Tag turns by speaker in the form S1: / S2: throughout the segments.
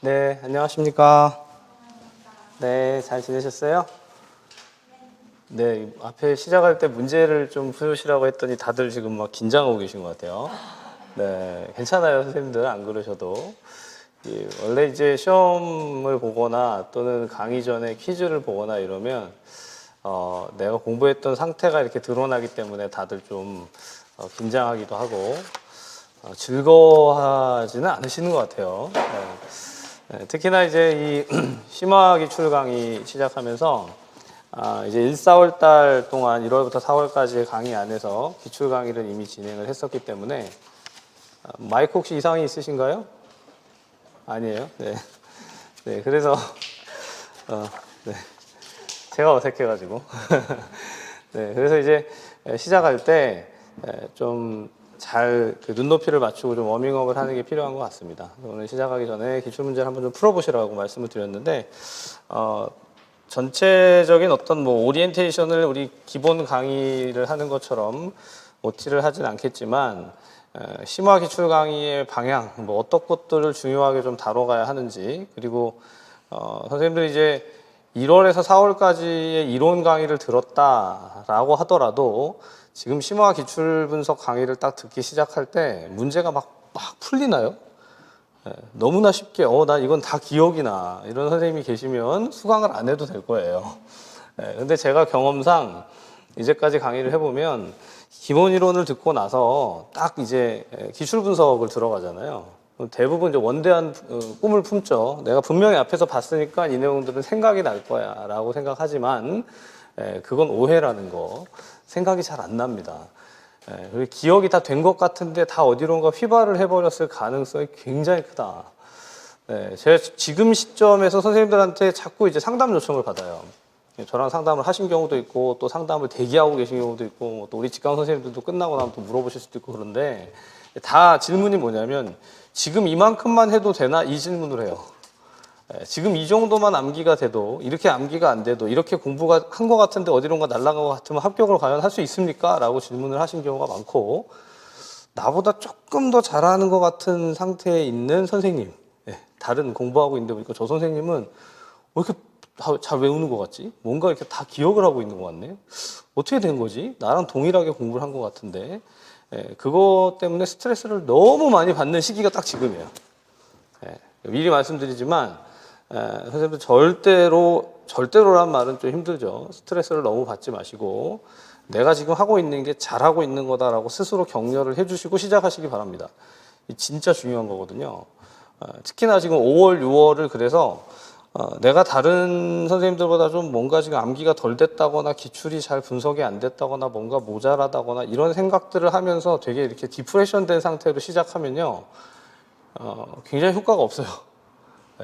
S1: 네, 안녕하십니까. 네, 잘 지내셨어요? 네, 앞에 시작할 때 문제를 좀 푸시라고 했더니 다들 지금 막 긴장하고 계신 것 같아요. 네, 괜찮아요, 선생님들. 안 그러셔도. 원래 이제 시험을 보거나 또는 강의 전에 퀴즈를 보거나 이러면, 내가 공부했던 상태가 이렇게 드러나기 때문에 다들 좀 긴장하기도 하고, 즐거워하지는 않으시는 것 같아요. 네. 네, 특히나 이제 이 심화 기출 강의 시작하면서 이제 1, 4월 달 동안 1월부터 4월까지의 강의 안에서 기출 강의를 이미 진행을 했었기 때문에 마이크 혹시 이상이 있으신가요? 아니에요. 네. 네, 그래서 네. 제가 어색해가지고 네, 그래서 이제 시작할 때 좀 잘 눈높이를 맞추고 좀 워밍업을 하는 게 필요한 것 같습니다. 오늘 시작하기 전에 기출문제를 한번 좀 풀어보시라고 말씀을 드렸는데 전체적인 어떤 뭐 오리엔테이션을 우리 기본 강의를 하는 것처럼 OT를 하진 않겠지만 심화 기출 강의의 방향, 뭐 어떤 것들을 중요하게 좀 다뤄가야 하는지, 그리고 선생님들이 이제 1월에서 4월까지의 이론 강의를 들었다라고 하더라도 지금 심화 기출 분석 강의를 딱 듣기 시작할 때 문제가 막 풀리나요? 너무나 쉽게 나 이건 다 기억이 나 이런 선생님이 계시면 수강을 안 해도 될 거예요. 근데 제가 경험상 이제까지 강의를 해보면 기본 이론을 듣고 나서 딱 이제 기출 분석을 들어가잖아요. 대부분 이제 원대한 꿈을 품죠. 내가 분명히 앞에서 봤으니까 이 내용들은 생각이 날 거야 라고 생각하지만 그건 오해라는 거. 생각이 잘 안 납니다. 그리고 기억이 다 된 것 같은데 다 어디론가 휘발을 해버렸을 가능성이 굉장히 크다. 제가 지금 시점에서 선생님들한테 자꾸 이제 상담 요청을 받아요. 저랑 상담을 하신 경우도 있고 또 상담을 대기하고 계신 경우도 있고 또 우리 직강 선생님들도 끝나고 나면 또 물어보실 수도 있고 그런데 다 질문이 뭐냐면 지금 이만큼만 해도 되나 이 질문을 해요. 지금 이 정도만 암기가 돼도 이렇게 암기가 안 돼도 이렇게 공부가 한 것 같은데 어디론가 날아간 것 같으면 합격을 과연 할 수 있습니까? 라고 질문을 하신 경우가 많고 나보다 조금 더 잘하는 것 같은 상태에 있는 선생님 다른 공부하고 있는데 보니까 저 선생님은 왜 이렇게 잘 외우는 것 같지? 뭔가 이렇게 다 기억을 하고 있는 것 같네? 어떻게 된 거지? 나랑 동일하게 공부를 한 것 같은데 그것 때문에 스트레스를 너무 많이 받는 시기가 딱 지금이에요. 미리 말씀드리지만 선생님들 절대로란 말은 좀 힘들죠. 스트레스를 너무 받지 마시고 내가 지금 하고 있는 게 잘하고 있는 거다라고 스스로 격려를 해주시고 시작하시기 바랍니다. 진짜 중요한 거거든요. 특히나 지금 5월, 6월을 그래서 내가 다른 선생님들보다 좀 뭔가 지금 암기가 덜 됐다거나 기출이 잘 분석이 안 됐다거나 뭔가 모자라다거나 이런 생각들을 하면서 되게 이렇게 디프레션 된 상태로 시작하면요. 굉장히 효과가 없어요.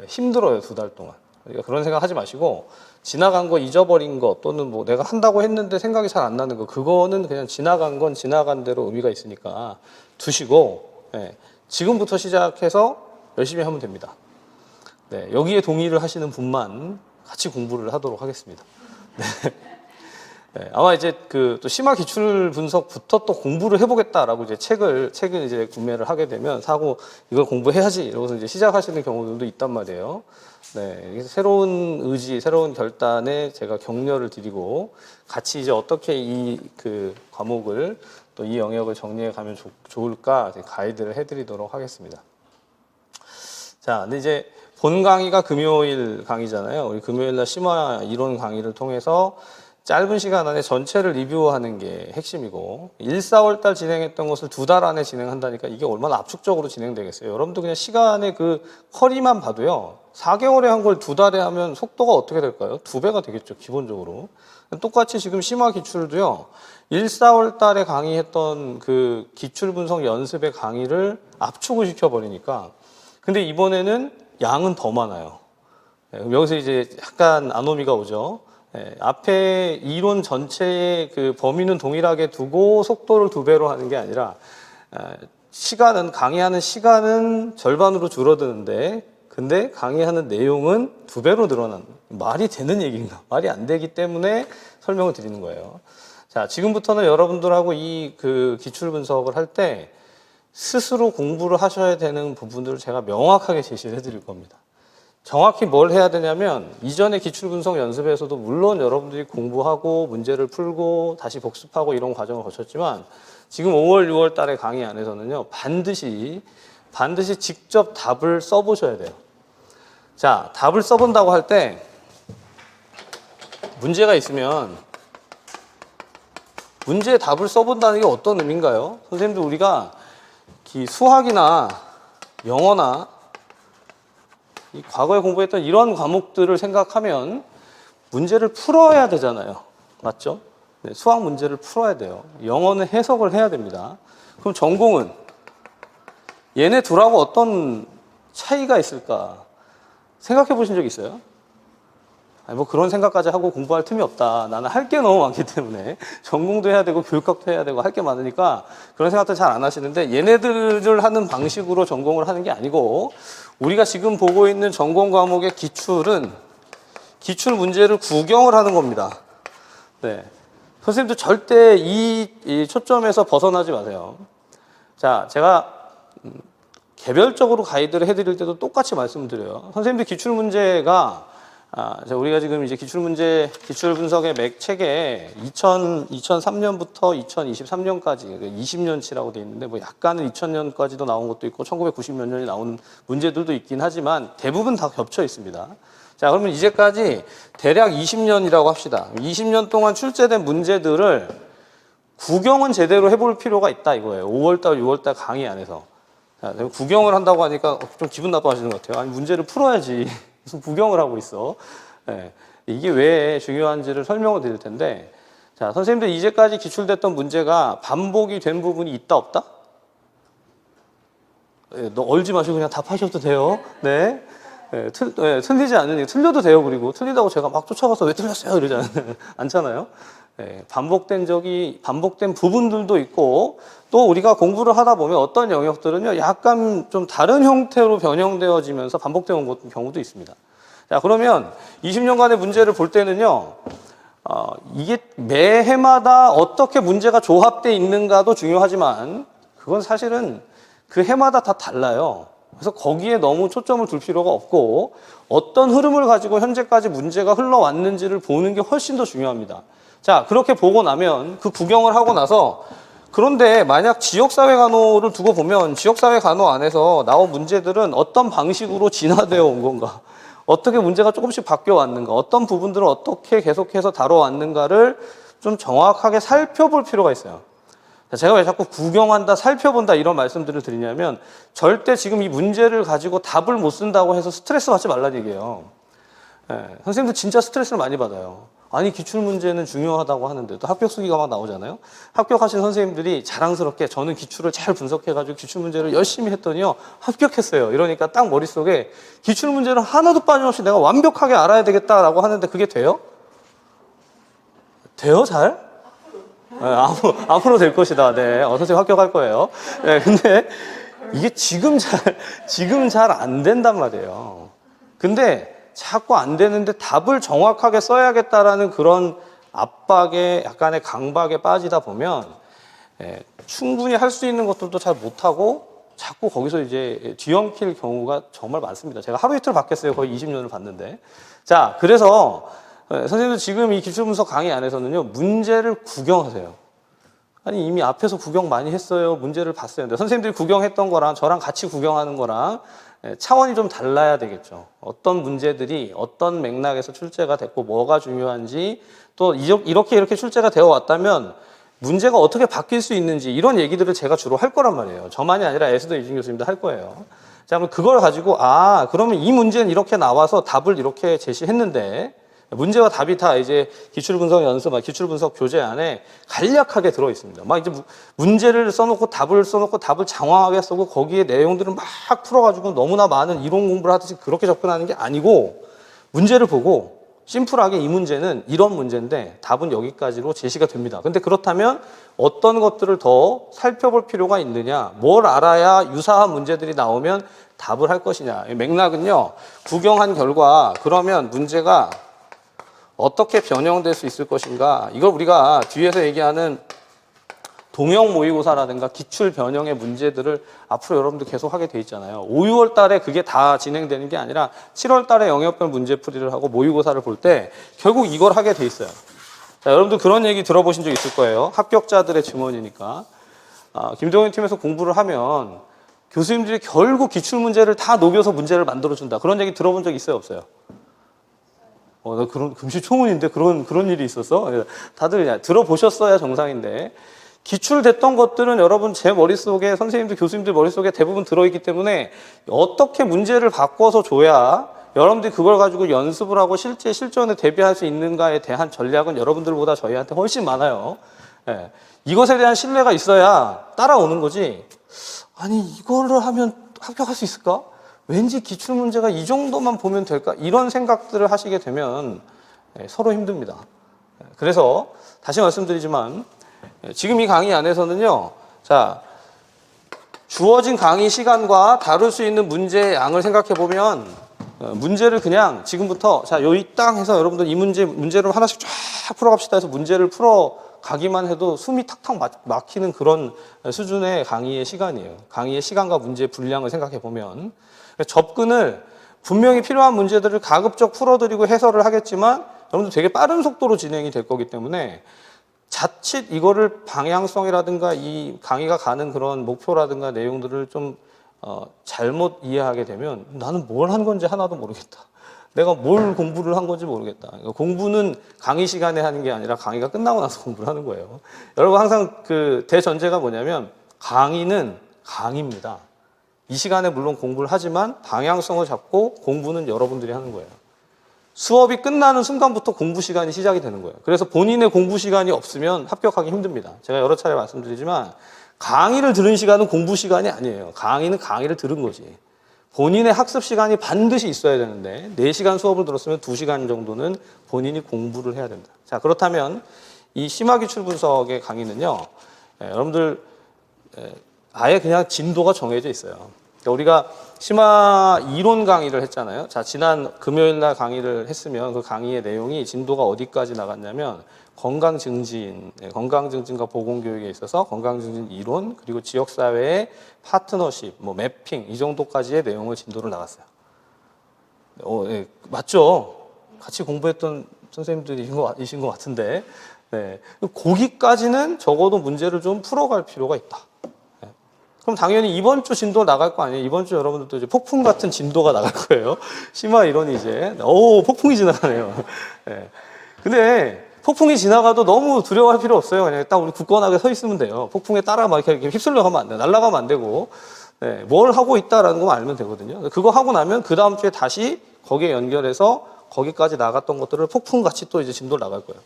S1: 힘들어요, 2달 동안. 그러니까 그런 생각 하지 마시고, 지나간 거, 잊어버린 거, 또는 뭐 내가 한다고 했는데 생각이 잘 안 나는 거, 그거는 그냥 지나간 건 지나간 대로 의미가 있으니까 두시고, 지금부터 시작해서 열심히 하면 됩니다. 여기에 동의를 하시는 분만 같이 공부를 하도록 하겠습니다. 아마 이제 또 심화 기출 분석부터 또 공부를 해보겠다라고 이제 책을 이제 구매를 하게 되면 사고 이걸 공부해야지 이러고서 이제 시작하시는 경우들도 있단 말이에요. 새로운 의지, 새로운 결단에 제가 격려를 드리고 같이 이제 어떻게 이 과목을 또 이 영역을 정리해 가면 좋을까 가이드를 해드리도록 하겠습니다. 자, 근데 이제 본 강의가 금요일 강의잖아요. 우리 금요일 날 심화 이론 강의를 통해서 짧은 시간 안에 전체를 리뷰하는 게 핵심이고 1, 4월 달 진행했던 것을 2달 안에 진행한다니까 이게 얼마나 압축적으로 진행되겠어요. 여러분도 그냥 시간의 커리만 봐도요. 4개월에 한 걸 2달에 하면 속도가 어떻게 될까요? 2배가 되겠죠, 기본적으로. 똑같이 지금 심화 기출도요. 1, 4월 달에 강의했던 기출 분석 연습의 강의를 압축을 시켜버리니까 근데 이번에는 양은 더 많아요. 여기서 이제 약간 아노미가 오죠. 앞에 이론 전체의 범위는 동일하게 두고 속도를 2배로 하는 게 아니라 강의하는 시간은 절반으로 줄어드는데 근데 강의하는 내용은 2배로 늘어나는 말이 되는 얘기인가? 말이 안 되기 때문에 설명을 드리는 거예요. 자, 지금부터는 여러분들하고 이 기출 분석을 할 때 스스로 공부를 하셔야 되는 부분들을 제가 명확하게 제시를 해드릴 겁니다. 정확히 뭘 해야 되냐면 이전에 기출분석 연습에서도 물론 여러분들이 공부하고 문제를 풀고 다시 복습하고 이런 과정을 거쳤지만 지금 5월, 6월 달의 강의 안에서는요 반드시 직접 답을 써보셔야 돼요. 자, 답을 써본다고 할 때 문제가 있으면 문제의 답을 써본다는 게 어떤 의미인가요? 선생님들 우리가 수학이나 영어나 이 과거에 공부했던 이런 과목들을 생각하면 문제를 풀어야 되잖아요. 맞죠? 네, 수학 문제를 풀어야 돼요. 영어는 해석을 해야 됩니다. 그럼 전공은 얘네 둘하고 어떤 차이가 있을까? 생각해 보신 적 있어요? 아니, 뭐 그런 생각까지 하고 공부할 틈이 없다. 나는 할 게 너무 많기 때문에 전공도 해야 되고 교육학도 해야 되고 할 게 많으니까 그런 생각도 잘 안 하시는데 얘네들을 하는 방식으로 전공을 하는 게 아니고 우리가 지금 보고 있는 전공 과목의 기출은 기출 문제를 구경을 하는 겁니다. 네. 선생님도 절대 이 초점에서 벗어나지 마세요. 자, 제가 개별적으로 가이드를 해드릴 때도 똑같이 말씀드려요. 선생님들 기출 문제가 우리가 지금 이제 기출 분석의 맥 책에 2003년부터 2023년까지 20년치라고 돼 있는데 뭐 약간은 2000년까지도 나온 것도 있고 1990몇 년이 나온 문제들도 있긴 하지만 대부분 다 겹쳐 있습니다. 자, 그러면 이제까지 대략 20년이라고 합시다. 20년 동안 출제된 문제들을 구경은 제대로 해볼 필요가 있다 이거예요. 5월달, 6월달 강의 안에서. 자, 구경을 한다고 하니까 좀 기분 나빠하시는 것 같아요. 아니, 문제를 풀어야지. 무슨 구경을 하고 있어. 네. 이게 왜 중요한지를 설명을 드릴 텐데, 자, 선생님들 이제까지 기출됐던 문제가 반복이 된 부분이 있다, 없다? 네, 너 얼지 마시고 그냥 답하셔도 돼요. 네. 틀리지 않으니 틀려도 돼요. 그리고 틀리다고 제가 막 쫓아가서 왜 틀렸어요? 이러지 않잖아요. 네, 반복된 부분들도 있고 또 우리가 공부를 하다 보면 어떤 영역들은요 약간 좀 다른 형태로 변형되어지면서 반복되는 경우도 있습니다. 자, 그러면 20년간의 문제를 볼 때는요 이게 매 해마다 어떻게 문제가 조합되어 있는가도 중요하지만 그건 사실은 그 해마다 다 달라요. 그래서 거기에 너무 초점을 둘 필요가 없고 어떤 흐름을 가지고 현재까지 문제가 흘러왔는지를 보는 게 훨씬 더 중요합니다. 자, 그렇게 보고 나면 그 구경을 하고 나서 그런데 만약 지역사회 간호를 두고 보면 지역사회 간호 안에서 나온 문제들은 어떤 방식으로 진화되어 온 건가, 어떻게 문제가 조금씩 바뀌어 왔는가, 어떤 부분들을 어떻게 계속해서 다뤄왔는가를 좀 정확하게 살펴볼 필요가 있어요. 제가 왜 자꾸 구경한다, 살펴본다 이런 말씀들을 드리냐면 절대 지금 이 문제를 가지고 답을 못 쓴다고 해서 스트레스 받지 말라는 얘기예요. 선생님들 진짜 스트레스를 많이 받아요. 아니 기출문제는 중요하다고 하는데도 합격 수기가 막 나오잖아요. 합격하신 선생님들이 자랑스럽게 저는 기출을 잘 분석해가지고 기출문제를 열심히 했더니요 합격했어요. 이러니까 딱 머릿속에 기출문제를 하나도 빠짐없이 내가 완벽하게 알아야 되겠다라고 하는데 그게 돼요? 돼요 잘? 네, 앞으로 될 것이다. 네, 선생님 합격할 거예요. 네, 근데 이게 지금 잘 안 된단 말이에요. 근데 자꾸 안 되는데 답을 정확하게 써야겠다라는 그런 압박에 약간의 강박에 빠지다 보면 충분히 할 수 있는 것들도 잘 못하고 자꾸 거기서 이제 뒤엉킬 경우가 정말 많습니다. 제가 하루 이틀 받겠어요. 거의 20년을 받는데. 자, 그래서 선생님들 지금 이 기출분석 강의 안에서는요, 문제를 구경하세요. 아니, 이미 앞에서 구경 많이 했어요. 문제를 봤어요. 근데 선생님들이 구경했던 거랑 저랑 같이 구경하는 거랑 차원이 좀 달라야 되겠죠. 어떤 문제들이 어떤 맥락에서 출제가 됐고 뭐가 중요한지 또 이렇게 출제가 되어 왔다면 문제가 어떻게 바뀔 수 있는지 이런 얘기들을 제가 주로 할 거란 말이에요. 저만이 아니라 에스더 이준 교수님도 할 거예요. 자, 그럼 그걸 가지고 그러면 이 문제는 이렇게 나와서 답을 이렇게 제시했는데 문제와 답이 다 이제 기출분석 연습, 기출분석 교재 안에 간략하게 들어 있습니다. 막 이제 문제를 써놓고 답을 장황하게 쓰고 거기에 내용들을 막 풀어가지고 너무나 많은 이론 공부를 하듯이 그렇게 접근하는 게 아니고 문제를 보고 심플하게 이 문제는 이런 문제인데 답은 여기까지로 제시가 됩니다. 근데 그렇다면 어떤 것들을 더 살펴볼 필요가 있느냐, 뭘 알아야 유사한 문제들이 나오면 답을 할 것이냐. 맥락은요, 구경한 결과 그러면 문제가 어떻게 변형될 수 있을 것인가, 이걸 우리가 뒤에서 얘기하는 동형 모의고사라든가 기출 변형의 문제들을 앞으로 여러분들 계속 하게 돼 있잖아요. 5, 6월 달에 그게 다 진행되는 게 아니라 7월 달에 영역별 문제풀이를 하고 모의고사를 볼 때 결국 이걸 하게 돼 있어요. 자, 여러분들 그런 얘기 들어보신 적 있을 거예요. 합격자들의 증언이니까. 김동현 팀에서 공부를 하면 교수님들이 결국 기출문제를 다 녹여서 문제를 만들어준다. 그런 얘기 들어본 적 있어요, 없어요? 나 그런 금시초문인데 그런 일이 있었어? 다들 들어보셨어야 정상인데. 기출됐던 것들은 여러분 제 머릿속에, 선생님들, 교수님들 머릿속에 대부분 들어있기 때문에 어떻게 문제를 바꿔서 줘야 여러분들이 그걸 가지고 연습을 하고 실제 실전에 대비할 수 있는가에 대한 전략은 여러분들보다 저희한테 훨씬 많아요. 예. 이것에 대한 신뢰가 있어야 따라오는 거지. 아니, 이거를 하면 합격할 수 있을까? 왠지 기출문제가 이 정도만 보면 될까? 이런 생각들을 하시게 되면 서로 힘듭니다. 그래서 다시 말씀드리지만 지금 이 강의 안에서는요, 자, 주어진 강의 시간과 다룰 수 있는 문제의 양을 생각해 보면 문제를 그냥 지금부터 자, 여기 딱 해서 여러분들 이 문제를 하나씩 쫙 풀어갑시다 해서 문제를 풀어가기만 해도 숨이 탁탁 막히는 그런 수준의 강의의 시간이에요. 강의의 시간과 문제의 분량을 생각해 보면 접근을 분명히 필요한 문제들을 가급적 풀어드리고 해설을 하겠지만 여러분들 되게 빠른 속도로 진행이 될 거기 때문에 자칫 이거를 방향성이라든가 이 강의가 가는 그런 목표라든가 내용들을 좀 잘못 이해하게 되면 나는 뭘 한 건지 하나도 모르겠다. 내가 뭘 공부를 한 건지 모르겠다. 그러니까 공부는 강의 시간에 하는 게 아니라 강의가 끝나고 나서 공부를 하는 거예요. 여러분 항상 그 대전제가 뭐냐면 강의는 강의입니다. 이 시간에 물론 공부를 하지만 방향성을 잡고 공부는 여러분들이 하는 거예요. 수업이 끝나는 순간부터 공부 시간이 시작이 되는 거예요. 그래서 본인의 공부 시간이 없으면 합격하기 힘듭니다. 제가 여러 차례 말씀드리지만 강의를 들은 시간은 공부 시간이 아니에요. 강의는 강의를 들은 거지. 본인의 학습 시간이 반드시 있어야 되는데 4시간 수업을 들었으면 2시간 정도는 본인이 공부를 해야 된다. 자, 그렇다면 이 심화기출 분석의 강의는요, 여러분들 아예 그냥 진도가 정해져 있어요. 그러니까 우리가 심화 이론 강의를 했잖아요. 자, 지난 금요일 날 강의를 했으면 그 강의의 내용이 진도가 어디까지 나갔냐면 건강증진과 보건교육에 있어서 건강증진 이론, 그리고 지역사회의 파트너십, 매핑 이 정도까지의 내용을 진도를 나갔어요. 네, 맞죠? 같이 공부했던 선생님들이신 것 같은데, 네, 거기까지는 적어도 문제를 좀 풀어갈 필요가 있다. 그럼 당연히 이번 주 진도 나갈 거 아니에요? 이번 주 여러분들도 이제 폭풍 같은 진도가 나갈 거예요. 심화 이론이 이제, 폭풍이 지나가네요. 네. 근데 폭풍이 지나가도 너무 두려워할 필요 없어요. 그냥 딱 우리 굳건하게 서 있으면 돼요. 폭풍에 따라 막 이렇게 휩쓸려 가면 안 돼요. 날아가면 안 되고, 네. 뭘 하고 있다라는 것만 알면 되거든요. 그거 하고 나면 그 다음 주에 다시 거기에 연결해서 거기까지 나갔던 것들을 폭풍같이 또 이제 진도를 나갈 거예요.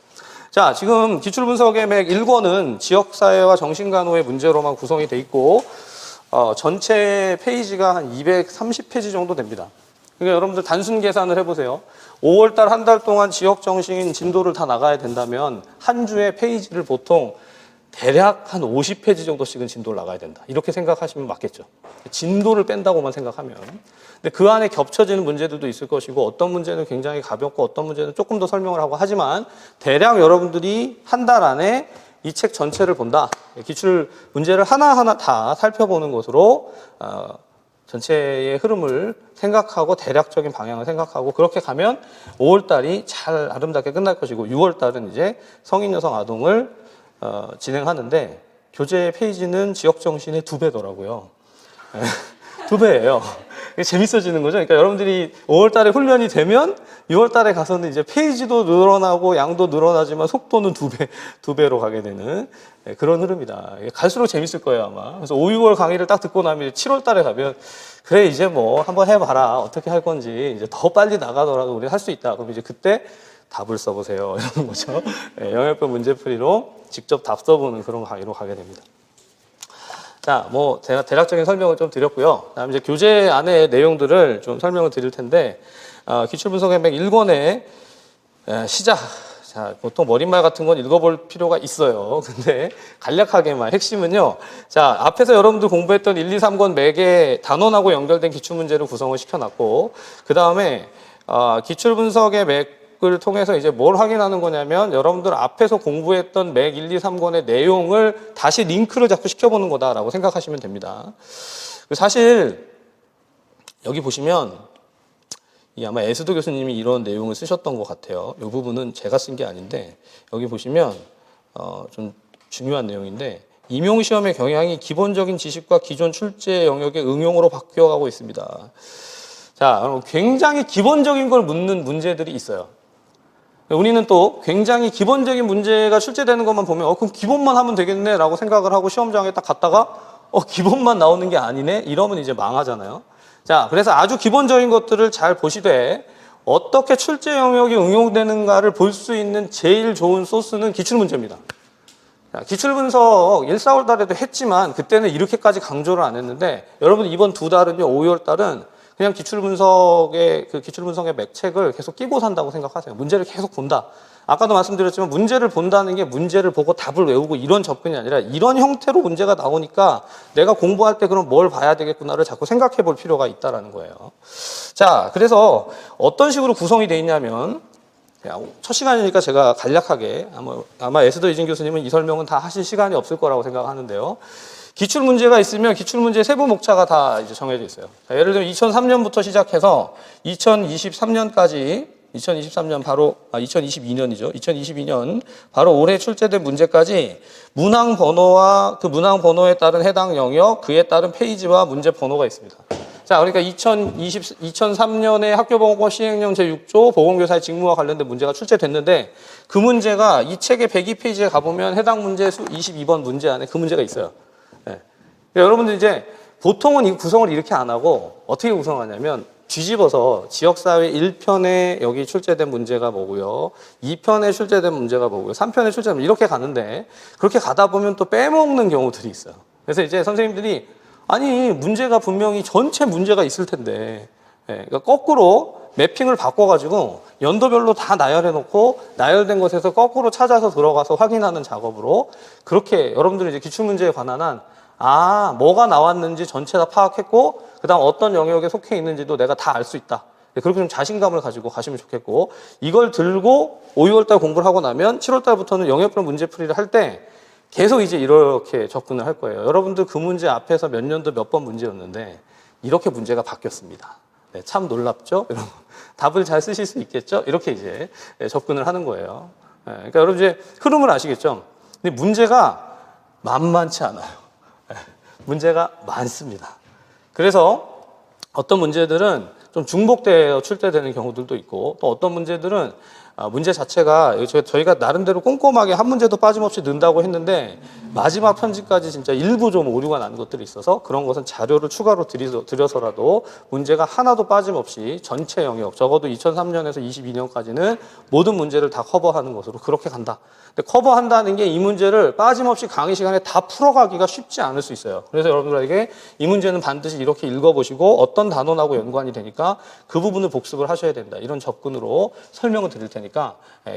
S1: 자, 지금 기출분석의 맥 1권은 지역사회와 정신간호의 문제로만 구성이 돼 있고, 전체 페이지가 한 230페이지 정도 됩니다. 그러니까 여러분들 단순 계산을 해보세요. 5월달 한 달 동안 지역정신 진도를 다 나가야 된다면 한 주에 페이지를 보통 대략 한 50페이지 정도씩은 진도를 나가야 된다. 이렇게 생각하시면 맞겠죠. 진도를 뺀다고만 생각하면. 근데 그 안에 겹쳐지는 문제들도 있을 것이고 어떤 문제는 굉장히 가볍고 어떤 문제는 조금 더 설명을 하고 하지만 대략 여러분들이 한 달 안에 이 책 전체를 본다. 기출 문제를 하나하나 다 살펴보는 것으로 전체의 흐름을 생각하고 대략적인 방향을 생각하고 그렇게 가면 5월달이 잘 아름답게 끝날 것이고 6월달은 이제 성인 여성 아동을 진행하는데 교재 페이지는 지역정신의 2배더라고요. 2배예요. 재밌어지는 거죠. 그러니까 여러분들이 5월달에 훈련이 되면 6월달에 가서는 이제 페이지도 늘어나고 양도 늘어나지만 속도는 2배로 가게 되는 그런 흐름이다. 갈수록 재밌을 거예요 아마. 그래서 5, 6월 강의를 딱 듣고 나면 7월달에 가면 그래 이제 뭐 한번 해봐라 어떻게 할 건지 이제 더 빨리 나가더라도 우리 할 수 있다. 그럼 이제 그때 답을 써보세요 이러는 거죠. 영역별 문제풀이로 직접 답 써보는 그런 강의로 가게 됩니다. 자, 제가 대략적인 설명을 좀 드렸고요. 다음 이제 교재 안의 내용들을 좀 설명을 드릴 텐데, 기출분석의 맥 1권의 시작. 자, 보통 머릿말 같은 건 읽어볼 필요가 있어요. 근데 간략하게만 핵심은요. 자, 앞에서 여러분들 공부했던 1, 2, 3권 맥의 단원하고 연결된 기출문제를 구성을 시켜놨고, 그 다음에 기출분석의 맥 을 통해서 이제 뭘 확인하는 거냐면 여러분들 앞에서 공부했던 맥 1, 2, 3권의 내용을 다시 링크를 자꾸 시켜보는 거다라고 생각하시면 됩니다. 사실 여기 보시면 이 아마 에스도 교수님이 이런 내용을 쓰셨던 것 같아요. 이 부분은 제가 쓴 게 아닌데 여기 보시면 좀 중요한 내용인데 임용시험의 경향이 기본적인 지식과 기존 출제 영역의 응용으로 바뀌어가고 있습니다. 자, 굉장히 기본적인 걸 묻는 문제들이 있어요. 우리는 또 굉장히 기본적인 문제가 출제되는 것만 보면 그럼 기본만 하면 되겠네 라고 생각을 하고 시험장에 딱 갔다가 기본만 나오는 게 아니네 이러면 이제 망하잖아요. 자, 그래서 아주 기본적인 것들을 잘 보시되 어떻게 출제 영역이 응용되는가를 볼 수 있는 제일 좋은 소스는 기출문제입니다. 기출분석 1, 4월 달에도 했지만 그때는 이렇게까지 강조를 안 했는데 여러분 이번 두 달은요, 5월 달은 그냥 기출분석의 맥책을 계속 끼고 산다고 생각하세요. 문제를 계속 본다. 아까도 말씀드렸지만 문제를 본다는 게 문제를 보고 답을 외우고 이런 접근이 아니라 이런 형태로 문제가 나오니까 내가 공부할 때 그럼 뭘 봐야 되겠구나를 자꾸 생각해 볼 필요가 있다는 거예요. 자, 그래서 어떤 식으로 구성이 돼 있냐면 첫 시간이니까 제가 간략하게 아마 에스더 이진 교수님은 이 설명은 다 하실 시간이 없을 거라고 생각하는데요. 기출 문제가 있으면 기출 문제의 세부 목차가 다 이제 정해져 있어요. 자, 예를 들면 2003년부터 시작해서 2023년까지 2023년 바로 2022년이죠. 2022년 바로 올해 출제된 문제까지 문항 번호와 그 문항 번호에 따른 해당 영역, 그에 따른 페이지와 문제 번호가 있습니다. 자, 그러니까 2003년에 학교보건법 시행령 제6조 보건교사의 직무와 관련된 문제가 출제됐는데 그 문제가 이 책의 102페이지에 가보면 해당 문제 수 22번 문제 안에 그 문제가 있어요. 네. 여러분들 이제 보통은 이 구성을 이렇게 안 하고 어떻게 구성하냐면 뒤집어서 지역사회 1편에 여기 출제된 문제가 뭐고요, 2편에 출제된 문제가 뭐고요, 3편에 출제된 이렇게 가는데 그렇게 가다 보면 또 빼먹는 경우들이 있어요. 그래서 이제 선생님들이 아니 문제가 분명히 전체 문제가 있을 텐데 그러니까 거꾸로 매핑을 바꿔가지고 연도별로 다 나열해 놓고 나열된 것에서 거꾸로 찾아서 들어가서 확인하는 작업으로 그렇게 여러분들이 이제 기출문제에 관한 한 뭐가 나왔는지 전체 다 파악했고 그 다음 어떤 영역에 속해 있는지도 내가 다 알 수 있다. 그렇게 좀 자신감을 가지고 가시면 좋겠고 이걸 들고 5, 6월달 공부를 하고 나면 7월달부터는 영역별 문제풀이를 할 때 계속 이제 이렇게 접근을 할 거예요. 여러분들 그 문제 앞에서 몇 년도 몇 번 문제였는데 이렇게 문제가 바뀌었습니다. 네, 참 놀랍죠? 여러분 답을 잘 쓰실 수 있겠죠? 이렇게 이제 접근을 하는 거예요. 네, 그러니까 여러분 이제 흐름을 아시겠죠? 근데 문제가 만만치 않아요. 네, 문제가 많습니다. 그래서 어떤 문제들은 좀 중복되어 출제되는 경우들도 있고 또 어떤 문제들은 문제 자체가 저희가 나름대로 꼼꼼하게 한 문제도 빠짐없이 넣는다고 했는데 마지막 편집까지 진짜 일부 좀 오류가 나는 것들이 있어서 그런 것은 자료를 추가로 드려서라도 문제가 하나도 빠짐없이 전체 영역 적어도 2003년에서 22년까지는 모든 문제를 다 커버하는 것으로 그렇게 간다. 근데 커버한다는 게 이 문제를 빠짐없이 강의 시간에 다 풀어가기가 쉽지 않을 수 있어요. 그래서 여러분들에게 이 문제는 반드시 이렇게 읽어보시고 어떤 단원하고 연관이 되니까 그 부분을 복습을 하셔야 된다. 이런 접근으로 설명을 드릴 테니까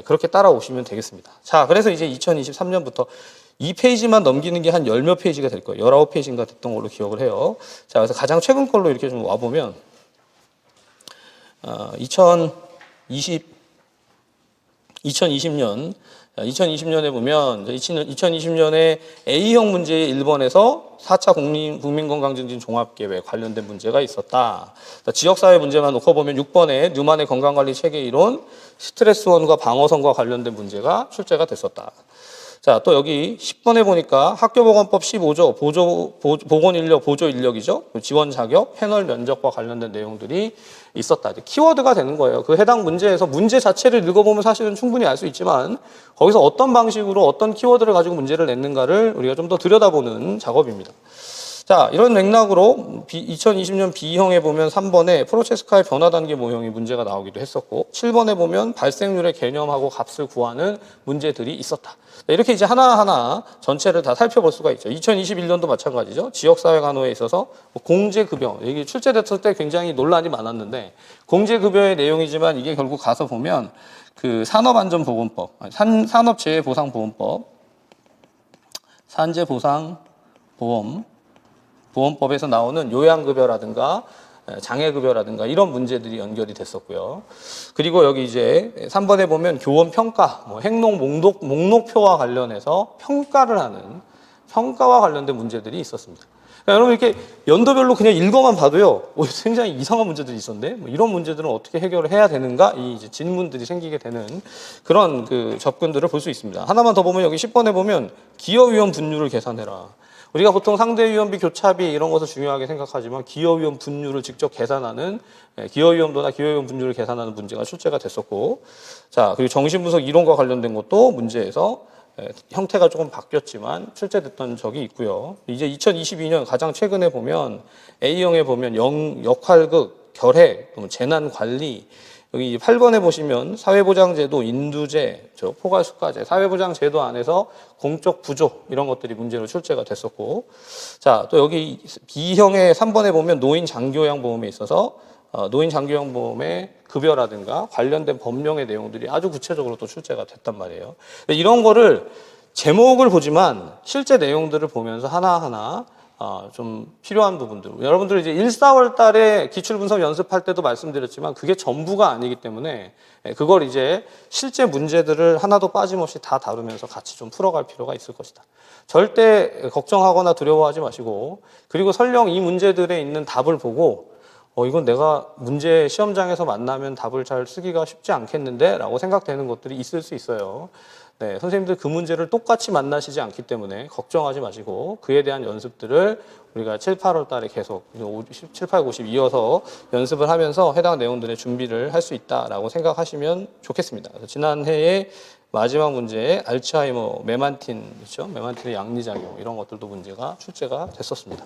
S1: 그렇게 따라오시면 되겠습니다. 자, 그래서 이제 2023년부터 이 페이지만 넘기는 게 한 10몇 페이지가 될 거예요. 19페이지인가 됐던 걸로 기억을 해요. 자, 그래서 가장 최근 걸로 이렇게 좀 와보면 2020년에 보면 2020년에 A형 문제의 1번에서 4차 국민건강증진 종합계획 관련된 문제가 있었다. 지역사회 문제만 놓고 보면 6번에 뉴만의 건강관리 체계 이론, 스트레스원과 방어선과 관련된 문제가 출제가 됐었다. 자, 또 여기 10번에 보니까 학교보건법 15조 보건인력 보조인력이죠. 지원 자격, 패널 면접과 관련된 내용들이 있었다. 키워드가 되는 거예요. 그 해당 문제에서 문제 자체를 읽어보면 사실은 충분히 알 수 있지만 거기서 어떤 방식으로 어떤 키워드를 가지고 문제를 냈는가를 우리가 좀 더 들여다보는 작업입니다. 자, 이런 맥락으로 2020년 B형에 보면 3번에 프로체스카의 변화 단계 모형이 문제가 나오기도 했었고 7번에 보면 발생률의 개념하고 값을 구하는 문제들이 있었다. 이렇게 이제 하나하나 전체를 다 살펴볼 수가 있죠. 2021년도 마찬가지죠. 지역사회 간호에 있어서 공제급여, 이게 출제됐을 때 굉장히 논란이 많았는데 공제급여의 내용이지만 이게 결국 가서 보면 그 산업안전보건법, 산업재해보상보험법, 산재보상보험법에서 나오는 요양급여라든가 장애급여라든가 이런 문제들이 연결이 됐었고요. 그리고 여기 이제 3번에 보면 교원 평가, 뭐 행동 목록표와 관련해서 평가와 관련된 문제들이 있었습니다. 그러니까 여러분 이렇게 연도별로 그냥 읽어만 봐도요, 굉장히 이상한 문제들이 있었는데, 뭐 이런 문제들은 어떻게 해결을 해야 되는가, 이 이제 질문들이 생기게 되는 그런 그 접근들을 볼 수 있습니다. 하나만 더 보면 여기 10번에 보면 기여위원 분율을 계산해라. 우리가 보통 상대위원비, 교차비 이런 것을 중요하게 생각하지만 기여위원 분율을 직접 계산하는 기여위원도나 기여위원 분율을 계산하는 문제가 출제가 됐었고, 자 그리고 정신분석 이론과 관련된 것도 문제에서 형태가 조금 바뀌었지만 출제됐던 적이 있고요. 이제 2022년 가장 최근에 보면 A형에 보면 역할극, 결핵, 재난관리, 여기 8번에 보시면 사회보장제도, 인두제, 포괄수가제, 사회보장제도 안에서 공적 부조 이런 것들이 문제로 출제가 됐었고, 자 또 여기 B형의 3번에 보면 노인 장기요양보험에 있어서 노인 장기요양보험의 급여라든가 관련된 법령의 내용들이 아주 구체적으로 또 출제가 됐단 말이에요. 이런 거를 제목을 보지만 실제 내용들을 보면서 하나하나 좀 필요한 부분들. 여러분들 이제 1, 4월 달에 기출분석 연습할 때도 말씀드렸지만 그게 전부가 아니기 때문에 그걸 이제 실제 문제들을 하나도 빠짐없이 다 다루면서 같이 좀 풀어갈 필요가 있을 것이다. 절대 걱정하거나 두려워하지 마시고, 그리고 설령 이 문제들에 있는 답을 보고 이건 내가 문제 시험장에서 만나면 답을 잘 쓰기가 쉽지 않겠는데 라고 생각되는 것들이 있을 수 있어요. 네, 선생님들 그 문제를 똑같이 만나시지 않기 때문에 걱정하지 마시고 그에 대한 연습들을 우리가 7, 8월 달에 계속 7, 8, 50 이어서 연습을 하면서 해당 내용들의 준비를 할 수 있다라고 생각하시면 좋겠습니다. 그래서 지난해에 마지막 문제에 알츠하이머, 메만틴, 그렇죠? 메만틴의 양리작용 이런 것들도 문제가 출제가 됐었습니다.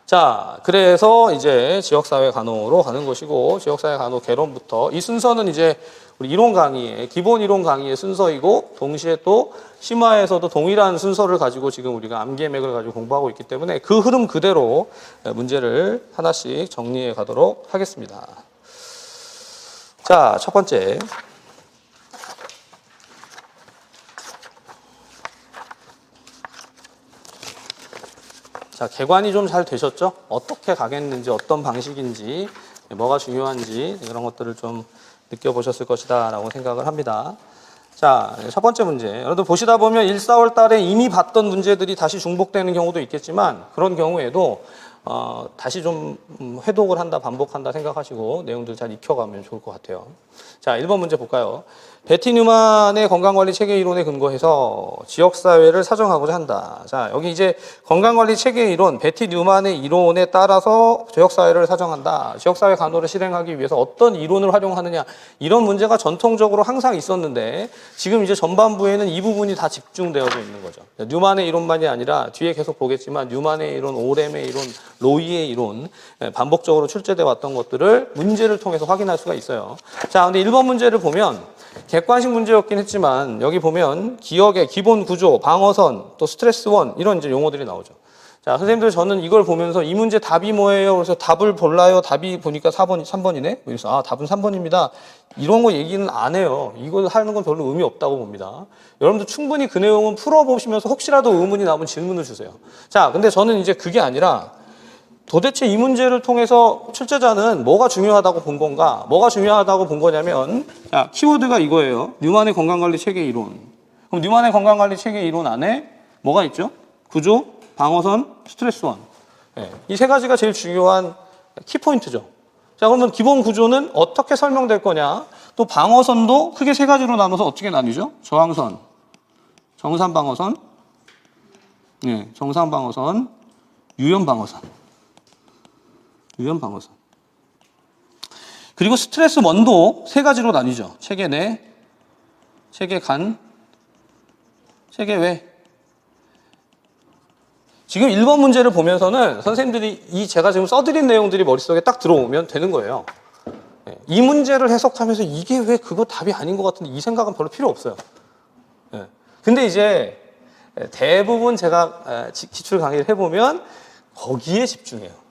S1: 자, 그래서 이제 지역사회 간호로 가는 것이고, 지역사회 간호 개론부터 이 순서는 이제 우리 이론 강의의 기본 이론 강의의 순서이고, 동시에 또 심화에서도 동일한 순서를 가지고 지금 우리가 암기맥을 가지고 공부하고 있기 때문에 그 흐름 그대로 문제를 하나씩 정리해 가도록 하겠습니다. 자, 첫 번째. 자, 개관이 좀 잘 되셨죠? 어떻게 가겠는지, 어떤 방식인지, 뭐가 중요한지 이런 것들을 좀 느껴보셨을 것이다 라고 생각을 합니다. 자, 첫 번째 문제. 여러분들 보시다 보면 1, 4월 달에 이미 봤던 문제들이 다시 중복되는 경우도 있겠지만 그런 경우에도 다시 좀 회독을 한다, 반복한다 생각하시고 내용들 잘 익혀가면 좋을 것 같아요. 자, 1번 문제 볼까요? 베티 뉴만의 건강관리 체계 이론에 근거해서 지역사회를 사정하고자 한다. 자, 여기 이제 건강관리 체계 이론, 베티 뉴만의 이론에 따라서 지역사회를 사정한다. 지역사회 간호를 실행하기 위해서 어떤 이론을 활용하느냐. 이런 문제가 전통적으로 항상 있었는데 지금 이제 전반부에는 이 부분이 다 집중되어져 있는 거죠. 뉴만의 이론만이 아니라 뒤에 계속 보겠지만 뉴만의 이론, 오렘의 이론, 로이의 이론 반복적으로 출제돼 왔던 것들을 문제를 통해서 확인할 수가 있어요. 자, 근데 1번 문제를 보면 객관식 문제였긴 했지만 여기 보면 기억의 기본 구조, 방어선, 또 스트레스원 이런 이제 용어들이 나오죠. 자, 선생님들 저는 이걸 보면서 이 문제 답이 뭐예요? 그래서 답을 몰라요. 답이 보니까 3번이네? 그래서 답은 3번입니다. 이런 거 얘기는 안 해요. 이걸 하는 건 별로 의미 없다고 봅니다. 여러분들 충분히 그 내용은 풀어보시면서 혹시라도 의문이 나오면 질문을 주세요. 자, 근데 저는 이제 그게 아니라 도대체 이 문제를 통해서 출제자는 뭐가 중요하다고 본 건가? 뭐가 중요하다고 본 거냐면, 자, 키워드가 이거예요. 뉴만의 건강관리 체계 이론. 그럼 뉴만의 건강관리 체계 이론 안에 뭐가 있죠? 구조, 방어선, 스트레스원. 네, 이 세 가지가 제일 중요한 키포인트죠. 자, 그러면 기본 구조는 어떻게 설명될 거냐? 또 방어선도 크게 세 가지로 나눠서 어떻게 나뉘죠? 저항선, 정산방어선, 네, 정산방어선, 유연방어선. 유연방어선. 그리고 스트레스 원도 세 가지로 나뉘죠. 체계 내, 체계 간, 체계 외. 지금 1번 문제를 보면서는 선생님들이 제가 지금 써드린 내용들이 머릿속에 딱 들어오면 되는 거예요. 이 문제를 해석하면서 이게 왜 그거 답이 아닌 것 같은데 이 생각은 별로 필요 없어요. 근데 이제 대부분 제가 기출 강의를 해보면 거기에 집중해요.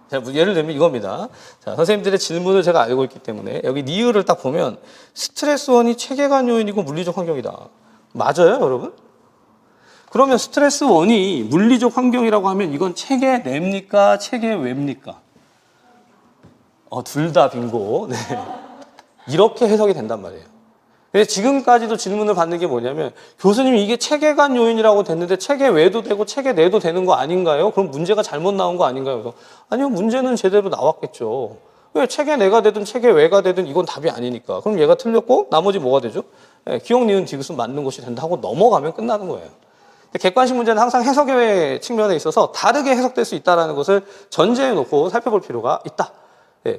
S1: 자, 예를 들면 이겁니다. 자, 선생님들의 질문을 제가 알고 있기 때문에 여기 니을을 딱 보면 스트레스원이 체계간 요인이고 물리적 환경이다. 맞아요, 여러분? 그러면 스트레스원이 물리적 환경이라고 하면 이건 체계 내입니까? 체계 외입니까? 둘 다 빙고. 네. 이렇게 해석이 된단 말이에요. 근데 지금까지도 질문을 받는 게 뭐냐면 교수님 이게 체계간 요인이라고 됐는데 체계 외도 되고 체계 내도 되는 거 아닌가요? 그럼 문제가 잘못 나온 거 아닌가요? 그래서 아니요, 문제는 제대로 나왔겠죠. 왜 체계 내가 되든 체계 외가 되든 이건 답이 아니니까. 그럼 얘가 틀렸고 나머지 뭐가 되죠? 기억, 니은, 디귿은 맞는 것이 된다고 넘어가면 끝나는 거예요. 객관식 문제는 항상 해석의 측면에 있어서 다르게 해석될 수 있다는 것을 전제해 놓고 살펴볼 필요가 있다.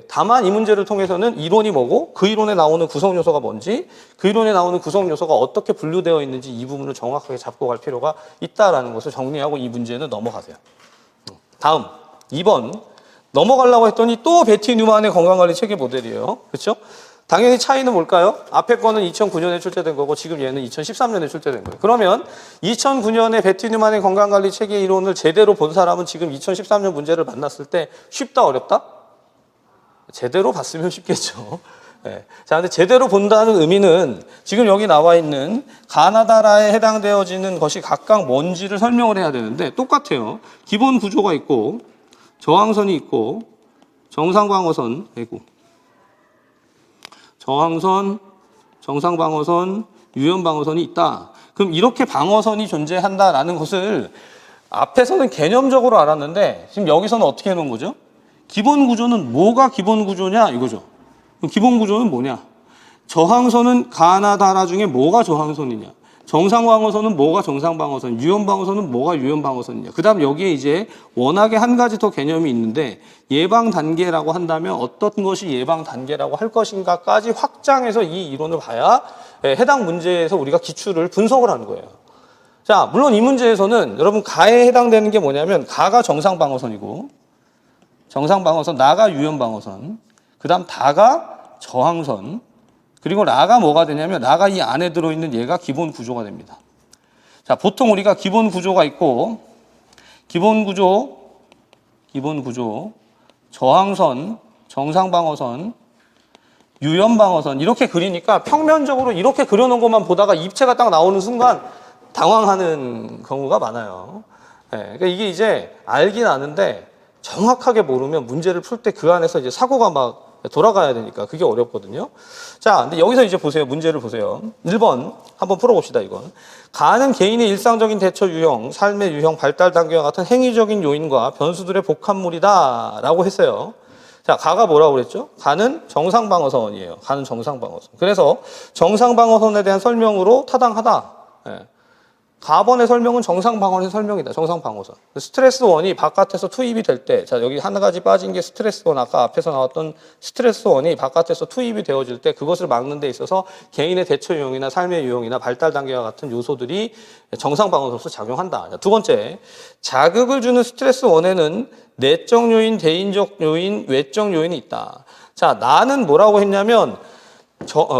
S1: 다만 이 문제를 통해서는 이론이 뭐고 그 이론에 나오는 구성 요소가 뭔지 그 이론에 나오는 구성 요소가 어떻게 분류되어 있는지 이 부분을 정확하게 잡고 갈 필요가 있다는 것을 정리하고 이 문제는 넘어가세요. 다음 2번 넘어가려고 했더니 또 베티 뉴만의 건강관리 체계 모델이에요. 그렇죠? 당연히 차이는 뭘까요? 앞에 거는 2009년에 출제된 거고 지금 얘는 2013년에 출제된 거예요. 그러면 2009년에 베티 뉴만의 건강관리 체계 이론을 제대로 본 사람은 지금 2013년 문제를 만났을 때 쉽다 어렵다? 제대로 봤으면 쉽겠죠. 네. 자, 근데 제대로 본다는 의미는 지금 여기 나와 있는 가나다라에 해당되어지는 것이 각각 뭔지를 설명을 해야 되는데 똑같아요. 기본 구조가 있고 저항선이 있고 정상방어선 되고 저항선, 정상방어선, 유연방어선이 있다. 그럼 이렇게 방어선이 존재한다라는 것을 앞에서는 개념적으로 알았는데 지금 여기서는 어떻게 해놓은 거죠? 기본 구조는 뭐가 기본 구조냐 이거죠. 그럼 기본 구조는 뭐냐? 저항선은 가나다라 중에 뭐가 저항선이냐? 정상방어선은 뭐가 정상방어선? 유연방어선은 뭐가 유연방어선이냐? 그 다음 여기에 이제 워낙에 한 가지 더 개념이 있는데 예방 단계라고 한다면 어떤 것이 예방 단계라고 할 것인가까지 확장해서 이 이론을 봐야 해당 문제에서 우리가 기출을 분석을 하는 거예요. 자, 물론 이 문제에서는 여러분 가에 해당되는 게 뭐냐면 가가 정상방어선이고 정상방어선, 나가 유연방어선, 그 다음 다가 저항선, 그리고 라가 뭐가 되냐면 라가 이 안에 들어있는 얘가 기본 구조가 됩니다. 자, 보통 우리가 기본 구조가 있고 기본 구조, 저항선, 정상방어선, 유연방어선 이렇게 그리니까 평면적으로 이렇게 그려놓은 것만 보다가 입체가 딱 나오는 순간 당황하는 경우가 많아요. 그러니까 이게 이제 알긴 아는데 정확하게 모르면 문제를 풀 때 그 안에서 이제 사고가 막 돌아가야 되니까 그게 어렵거든요. 자, 근데 여기서 이제 보세요. 문제를 보세요. 1번 한번 풀어봅시다, 이건. 가는 개인의 일상적인 대처 유형, 삶의 유형, 발달 단계와 같은 행위적인 요인과 변수들의 복합물이다 라고 했어요. 자, 가가 뭐라고 그랬죠? 가는 정상방어선이에요. 가는 정상방어선. 그래서 정상방어선에 대한 설명으로 타당하다. 가번의 설명은 정상방어선의 설명이다. 정상방어선. 스트레스 원이 바깥에서 투입이 될 때, 자, 여기 하나 가지 빠진 게 스트레스 원, 아까 앞에서 나왔던 스트레스 원이 바깥에서 투입이 되어질 때 그것을 막는 데 있어서 개인의 대처 유형이나 삶의 유형이나 발달 단계와 같은 요소들이 정상방어선으로서 작용한다. 자, 두 번째, 자극을 주는 스트레스 원에는 내적 요인, 대인적 요인, 외적 요인이 있다. 자, 나는 뭐라고 했냐면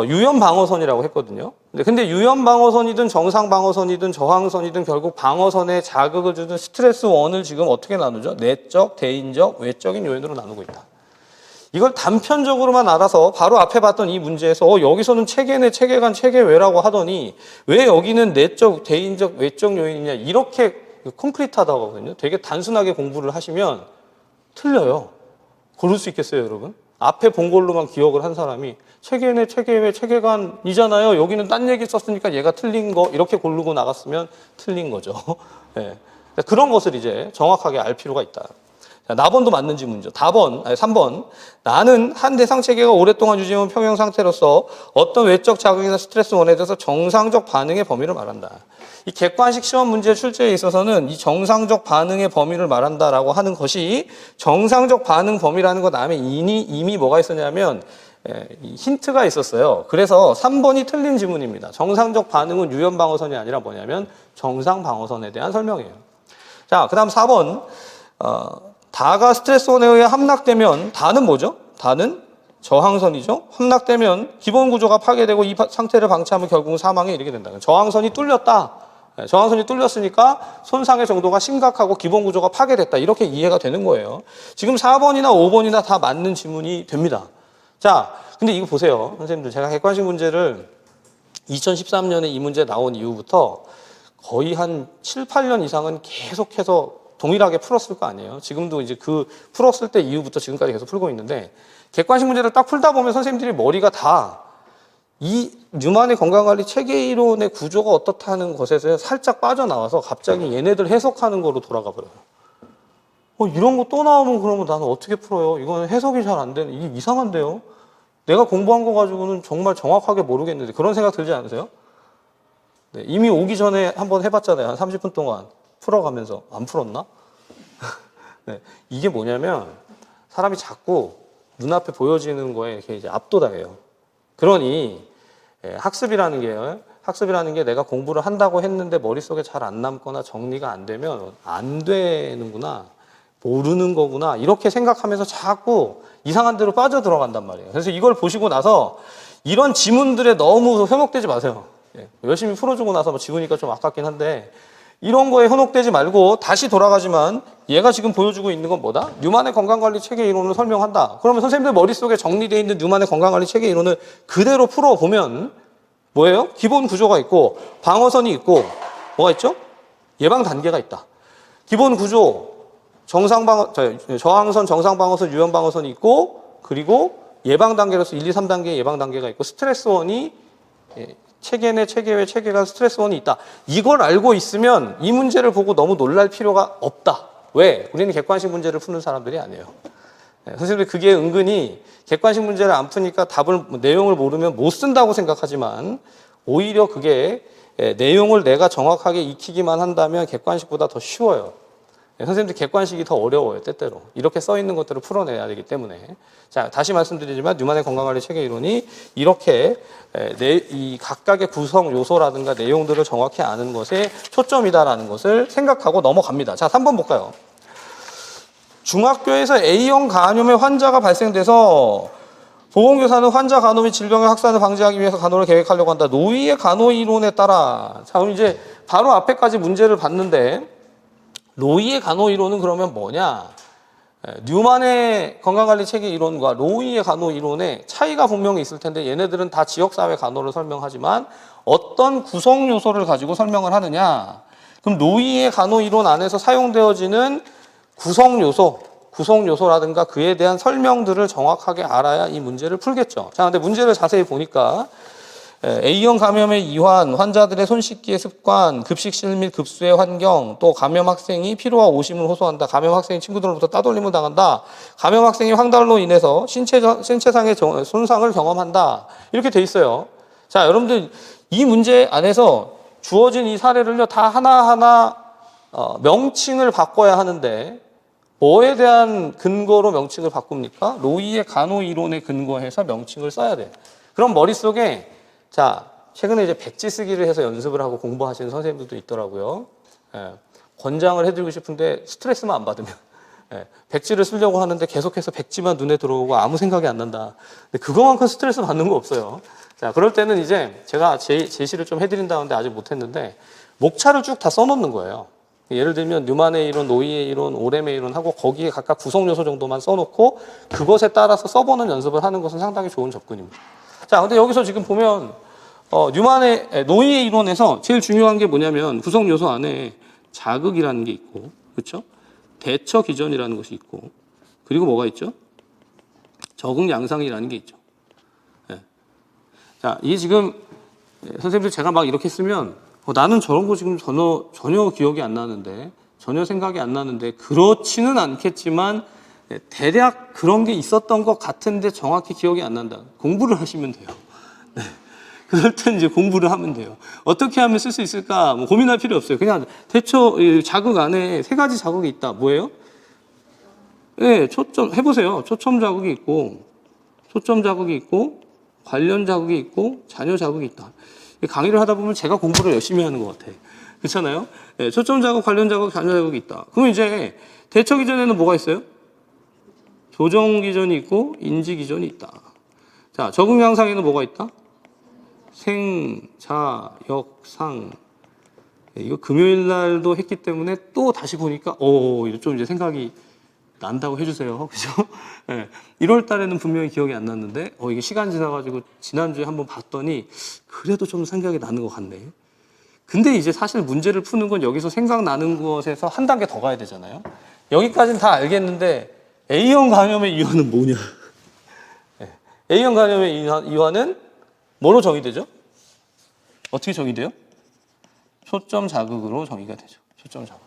S1: 유연 방어선이라고 했거든요. 근데 유연 방어선이든 정상 방어선이든 저항선이든 결국 방어선에 자극을 주는 스트레스 원을 지금 어떻게 나누죠? 내적, 대인적, 외적인 요인으로 나누고 있다. 이걸 단편적으로만 알아서 바로 앞에 봤던 이 문제에서 여기서는 체계내, 체계간, 체계외라고 하더니 왜 여기는 내적, 대인적, 외적 요인이냐 이렇게 콘크리트하다고 하거든요. 되게 단순하게 공부를 하시면 틀려요. 고를 수 있겠어요, 여러분? 앞에 본 걸로만 기억을 한 사람이 체계내, 체계외, 체계간이잖아요. 여기는 딴 얘기 썼으니까 얘가 틀린 거 이렇게 고르고 나갔으면 틀린 거죠. 네. 그런 것을 이제 정확하게 알 필요가 있다. 자, 나번도 맞는지 문제. 3번. 나는 한 대상 체계가 오랫동안 유지해온 평형 상태로서 어떤 외적 자극이나 스트레스 원에 대해서 정상적 반응의 범위를 말한다. 이 객관식 시험 문제 출제에 있어서는 이 정상적 반응의 범위를 말한다라고 하는 것이 정상적 반응 범위라는 것 다음에 이미 뭐가 있었냐면 힌트가 있었어요. 그래서 3번이 틀린 지문입니다. 정상적 반응은 유연 방어선이 아니라 뭐냐면 정상 방어선에 대한 설명이에요. 자, 그 다음 4번. 다가 스트레스 원에 의해 함락되면 다는 뭐죠? 다는 저항선이죠. 함락되면 기본 구조가 파괴되고 이 상태를 방치하면 결국은 사망에 이르게 된다. 저항선이 뚫렸다. 저항선이 뚫렸으니까 손상의 정도가 심각하고 기본 구조가 파괴됐다. 이렇게 이해가 되는 거예요. 지금 4번이나 5번이나 다 맞는 지문이 됩니다. 자, 근데 이거 보세요. 선생님들, 제가 객관식 문제를 2013년에 이 문제 나온 이후부터 거의 한 7, 8년 이상은 계속해서 동일하게 풀었을 거 아니에요. 지금도 이제 그 풀었을 때 이후부터 지금까지 계속 풀고 있는데 객관식 문제를 딱 풀다 보면 선생님들이 머리가 다 이 뉴만의 건강관리 체계 이론의 구조가 어떻다는 것에서 살짝 빠져나와서 갑자기 얘네들 해석하는 거로 돌아가 버려요. 이런 거 또 나오면 그러면 나는 어떻게 풀어요? 이건 해석이 잘 안 되는, 이게 이상한데요? 내가 공부한 거 가지고는 정말 정확하게 모르겠는데 그런 생각 들지 않으세요? 네, 이미 오기 전에 한번 해봤잖아요. 한 30분 동안 풀어가면서. 안 풀었나? 네, 이게 뭐냐면 사람이 자꾸 눈앞에 보여지는 거에 이렇게 이제 압도당해요. 그러니 학습이라는 게 내가 공부를 한다고 했는데 머릿속에 잘 안 남거나 정리가 안 되면 안 되는구나, 모르는 거구나 이렇게 생각하면서 자꾸 이상한 데로 빠져들어간단 말이에요. 그래서 이걸 보시고 나서 이런 지문들에 너무 현혹되지 마세요. 열심히 풀어주고 나서 뭐 지우니까 좀 아깝긴 한데 이런 거에 현혹되지 말고 다시 돌아가지만 얘가 지금 보여주고 있는 건 뭐다? 뉴만의 건강관리 체계 이론을 설명한다. 그러면 선생님들 머릿속에 정리되어 있는 뉴만의 건강관리 체계 이론을 그대로 풀어보면 뭐예요? 기본 구조가 있고 방어선이 있고 뭐가 있죠? 예방 단계가 있다. 기본 구조 저항선, 정상방어선, 유연방어선이 있고 그리고 예방 단계로서 1, 2, 3단계 예방 단계가 있고 스트레스원이 체계 내 체계 외 체계가 스트레스원이 있다. 이걸 알고 있으면 이 문제를 보고 너무 놀랄 필요가 없다. 왜? 우리는 객관식 문제를 푸는 사람들이 아니에요. 선생님들 그게 은근히 객관식 문제를 안 푸니까 내용을 모르면 못 쓴다고 생각하지만 오히려 그게 내용을 내가 정확하게 익히기만 한다면 객관식보다 더 쉬워요. 선생님들 객관식이 더 어려워요, 때때로. 이렇게 써 있는 것들을 풀어내야 되기 때문에. 자, 다시 말씀드리지만, 뉴만의 건강관리 체계 이론이 이렇게 이 각각의 구성 요소라든가 내용들을 정확히 아는 것에 초점이다라는 것을 생각하고 넘어갑니다. 자, 3번 볼까요? 중학교에서 A형 간염의 환자가 발생돼서 보건교사는 환자 간호 및 질병의 확산을 방지하기 위해서 간호를 계획하려고 한다. 노이의 간호 이론에 따라. 자, 그럼 이제 바로 앞에까지 문제를 봤는데, 로이의 간호 이론은 그러면 뭐냐? 뉴만의 건강관리 체계 이론과 로이의 간호 이론의 차이가 분명히 있을 텐데 얘네들은 다 지역사회 간호를 설명하지만 어떤 구성 요소를 가지고 설명을 하느냐? 그럼 로이의 간호 이론 안에서 사용되어지는 구성 요소라든가 그에 대한 설명들을 정확하게 알아야 이 문제를 풀겠죠. 자, 근데 문제를 자세히 보니까 A형 감염의 이환, 환자들의 손 씻기의 습관, 급식실 및 급수의 환경, 또 감염 학생이 피로와 오심을 호소한다. 감염 학생이 친구들로부터 따돌림을 당한다. 감염 학생이 황달로 인해서 신체상의 손상을 경험한다. 이렇게 돼 있어요. 자, 여러분들 이 문제 안에서 주어진 이 사례를요 다 하나하나 명칭을 바꿔야 하는데 뭐에 대한 근거로 명칭을 바꿉니까? 로이의 간호 이론에 근거해서 명칭을 써야 돼. 그럼 머릿속에 자, 최근에 이제 백지 쓰기를 해서 연습을 하고 공부하시는 선생님들도 있더라고요. 권장을 해드리고 싶은데 스트레스만 안 받으면. 백지를 쓰려고 하는데 계속해서 백지만 눈에 들어오고 아무 생각이 안 난다. 근데 그거만큼 스트레스 받는 거 없어요. 자, 그럴 때는 이제 제가 제시를 좀 해드린다는데 아직 못했는데 목차를 쭉 다 써놓는 거예요. 예를 들면 뉴만의 이론, 노이의 이론, 오렘의 이론 하고 거기에 각각 구성 요소 정도만 써놓고 그것에 따라서 써보는 연습을 하는 것은 상당히 좋은 접근입니다. 자, 근데 여기서 지금 보면 노이의 이론에서 제일 중요한 게 뭐냐면 구성 요소 안에 자극이라는 게 있고, 그렇죠? 대처 기전이라는 것이 있고, 그리고 뭐가 있죠? 적응 양상이라는 게 있죠. 네. 자, 이게 지금 선생님들 제가 막 이렇게 쓰면 나는 저런 거 지금 전혀 기억이 안 나는데, 전혀 생각이 안 나는데 그렇지는 않겠지만 대략 그런 게 있었던 것 같은데 정확히 기억이 안 난다. 공부를 하시면 돼요. 네. 그럴 땐 이제 공부를 하면 돼요. 어떻게 하면 쓸 수 있을까? 뭐 고민할 필요 없어요. 그냥 대처 자극 안에 세 가지 자극이 있다. 뭐예요? 네, 해보세요. 초점 자극이 있고, 관련 자극이 있고, 잔여 자극이 있다. 강의를 하다 보면 제가 공부를 열심히 하는 것 같아. 그렇잖아요? 네, 초점 자극, 관련 자극, 잔여 자극이 있다. 그럼 이제 대처 기전에는 뭐가 있어요? 조정 기전이 있고, 인지 기전이 있다. 자, 적응 양상에는 뭐가 있다? 생, 자, 역, 상. 이거 금요일 날도 했기 때문에 또 다시 보니까, 좀 이제 생각이 난다고 해주세요. 그죠? 네. 1월 달에는 분명히 기억이 안 났는데, 이게 시간 지나가지고 지난주에 한번 봤더니, 그래도 좀 생각이 나는 것 같네. 근데 이제 사실 문제를 푸는 건 여기서 생각나는 것에서 한 단계 더 가야 되잖아요. 여기까지는 다 알겠는데, A형 감염의 이유는 뭐냐? A형 간염의 이화는 뭐로 정의되죠? 어떻게 정의돼요? 초점 자극으로 정의가 되죠. 초점 자극.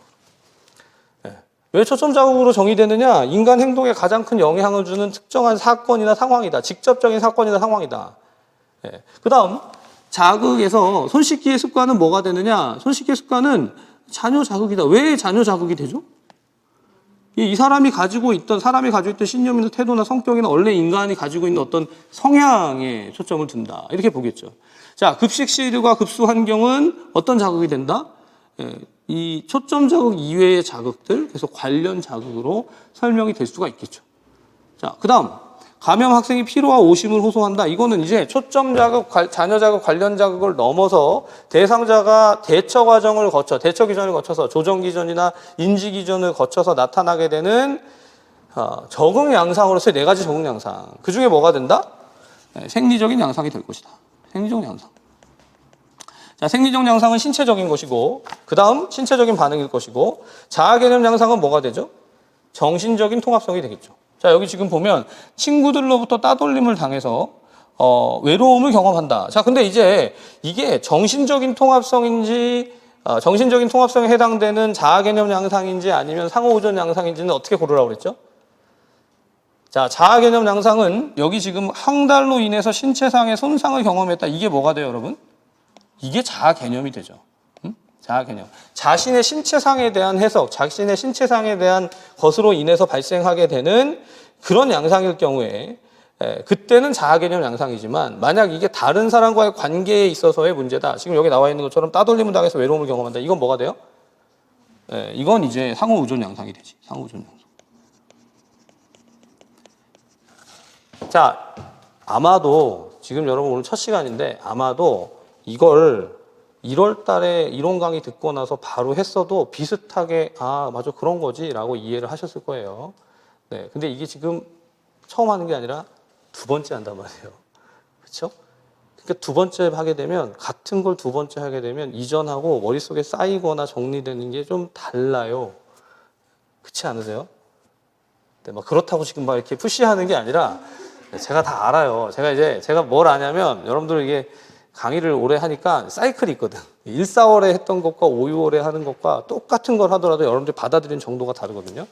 S1: 네. 왜 초점 자극으로 정의되느냐? 인간 행동에 가장 큰 영향을 주는 특정한 사건이나 상황이다. 직접적인 사건이나 상황이다. 네. 그 다음 자극에서 손 씻기의 습관은 뭐가 되느냐? 손 씻기의 습관은 잔여 자극이다. 왜 잔여 자극이 되죠? 이 사람이 가지고 있던 신념이나 태도나 성격이나 원래 인간이 가지고 있는 어떤 성향에 초점을 둔다. 이렇게 보겠죠. 자, 급식 시류와 급수 환경은 어떤 자극이 된다? 이 초점 자극 이외의 자극들, 계속 관련 자극으로 설명이 될 수가 있겠죠. 자, 그 다음 감염 학생이 피로와 오심을 호소한다. 이거는 이제 초점 자극, 잔여 자극, 관련 자극을 넘어서 대상자가 대처 과정을 거쳐, 대처 기전을 거쳐서 조정 기전이나 인지 기전을 거쳐서 나타나게 되는 적응 양상으로서의 4가지 적응 양상. 그 중에 뭐가 된다? 생리적인 양상이 될 것이다. 생리적 양상. 자, 생리적 양상은 신체적인 것이고, 그 다음 신체적인 반응일 것이고, 자아 개념 양상은 뭐가 되죠? 정신적인 통합성이 되겠죠. 자, 여기 지금 보면 친구들로부터 따돌림을 당해서 외로움을 경험한다. 자, 근데 이제 이게 정신적인 통합성인지 정신적인 통합성에 해당되는 자아 개념 양상인지 아니면 상호 의존 양상인지는 어떻게 고르라고 그랬죠? 자, 자아 개념 양상은 여기 지금 항달로 인해서 신체상의 손상을 경험했다. 이게 뭐가 돼요, 여러분? 이게 자아 개념이 되죠. 자아 개념. 자신의 신체상에 대한 해석, 자신의 신체상에 대한 것으로 인해서 발생하게 되는 그런 양상일 경우에 그때는 자아 개념 양상이지만 만약 이게 다른 사람과의 관계에 있어서의 문제다. 지금 여기 나와 있는 것처럼 따돌림을 당해서 외로움을 경험한다. 이건 뭐가 돼요? 이건 이제 상호 의존 양상이 되지. 상호 의존 양상. 자, 아마도 지금 여러분 오늘 첫 시간인데 아마도 이걸 1월 달에 이론 강의 듣고 나서 바로 했어도 비슷하게 아 맞아 그런 거지 라고 이해를 하셨을 거예요. 네, 근데 이게 지금 처음 하는 게 아니라 2번째 한단 말이에요. 그렇죠? 그러니까 2번째 하게 되면 같은 걸 2번째 하게 되면 이전하고 머릿속에 쌓이거나 정리되는 게 좀 달라요. 그렇지 않으세요? 네, 막 그렇다고 지금 막 이렇게 푸시하는 게 아니라 제가 다 알아요. 제가 뭘 아냐면 여러분들 이게 강의를 오래 하니까 사이클이 있거든. 1, 4월에 했던 것과 5, 6월에 하는 것과 똑같은 걸 하더라도 여러분들이 받아들이는 정도가 다르거든요.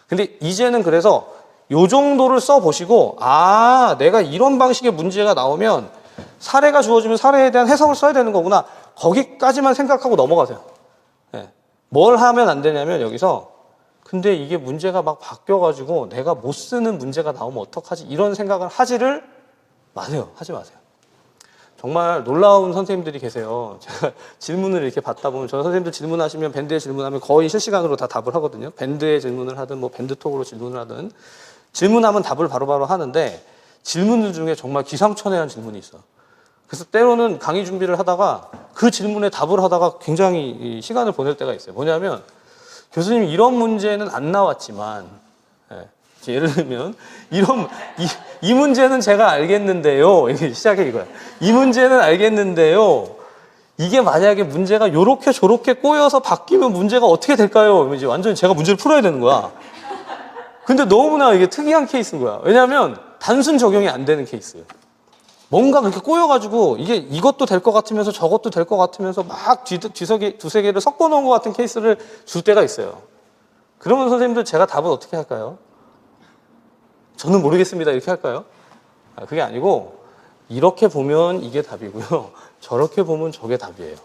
S1: 근데 이제는 그래서 요 정도를 써보시고 아 내가 이런 방식의 문제가 나오면 사례가 주어지면 사례에 대한 해석을 써야 되는 거구나. 거기까지만 생각하고 넘어가세요. 네. 뭘 하면 안 되냐면 여기서 근데 이게 문제가 막 바뀌어가지고 내가 못 쓰는 문제가 나오면 어떡하지? 이런 생각을 하지를 마세요. 하지 마세요. 정말 놀라운 선생님들이 계세요. 제가 질문을 이렇게 받다 보면 저 선생님들 질문하시면 밴드에 질문하면 거의 실시간으로 다 답을 하거든요. 밴드에 질문을 하든 뭐 밴드톡으로 질문을 하든 질문하면 답을 바로바로 하는데 질문들 중에 정말 기상천외한 질문이 있어. 그래서 때로는 강의 준비를 하다가 그 질문에 답을 하다가 굉장히 시간을 보낼 때가 있어요. 뭐냐면 교수님 이런 문제는 안 나왔지만 예를 들면 이 문제는 제가 알겠는데요. 이게 시작해 이거야. 이 문제는 알겠는데요. 이게 만약에 문제가 요렇게 저렇게 꼬여서 바뀌면 문제가 어떻게 될까요? 이제 완전히 제가 문제를 풀어야 되는 거야. 근데 너무나 이게 특이한 케이스인 거야. 왜냐하면 단순 적용이 안 되는 케이스예요. 뭔가 그렇게 꼬여가지고 이게 이것도 될 것 같으면서 저것도 될 것 같으면서 막 두세 개를 섞어 놓은 것 같은 케이스를 줄 때가 있어요. 그러면 선생님들 제가 답은 어떻게 할까요? 저는 모르겠습니다. 이렇게 할까요? 그게 아니고 이렇게 보면 이게 답이고요. 저렇게 보면 저게 답이에요.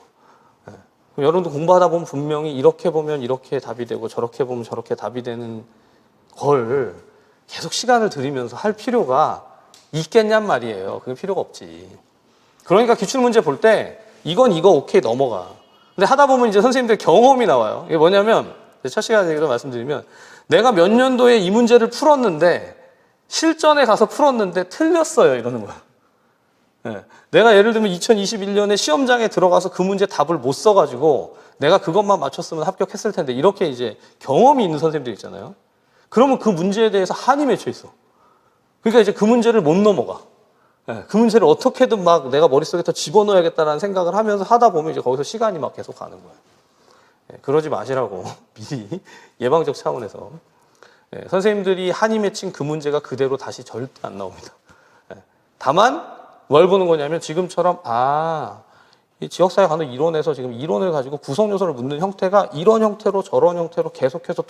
S1: 그럼 여러분도 공부하다 보면 분명히 이렇게 보면 이렇게 답이 되고 저렇게 보면 저렇게 답이 되는 걸 계속 시간을 들이면서 할 필요가 있겠냔 말이에요. 그게 필요가 없지. 그러니까 기출문제 볼 때 이건 이거 오케이 넘어가. 근데 하다 보면 이제 선생님들 경험이 나와요. 이게 뭐냐면 첫 시간에 말씀드리면 내가 몇 년도에 이 문제를 풀었는데 실전에 가서 풀었는데 틀렸어요. 이러는 거야. 네. 내가 예를 들면 2021년에 시험장에 들어가서 그 문제 답을 못 써가지고 내가 그것만 맞췄으면 합격했을 텐데 이렇게 이제 경험이 있는 선생님들 있잖아요. 그러면 그 문제에 대해서 한이 맺혀 있어. 그러니까 이제 그 문제를 못 넘어가. 네. 그 문제를 어떻게든 막 내가 머릿속에 더 집어넣어야겠다라는 생각을 하면서 하다 보면 이제 거기서 시간이 막 계속 가는 거야. 네. 그러지 마시라고 미리 예방적 차원에서. 네, 선생님들이 한이 맺힌 그 문제가 그대로 다시 절대 안 나옵니다. 네, 다만 뭘 보는 거냐면 지금처럼 이 지역사회 간호 이론에서 지금 이론을 가지고 구성 요소를 묻는 형태가 이런 형태로 저런 형태로 계속해서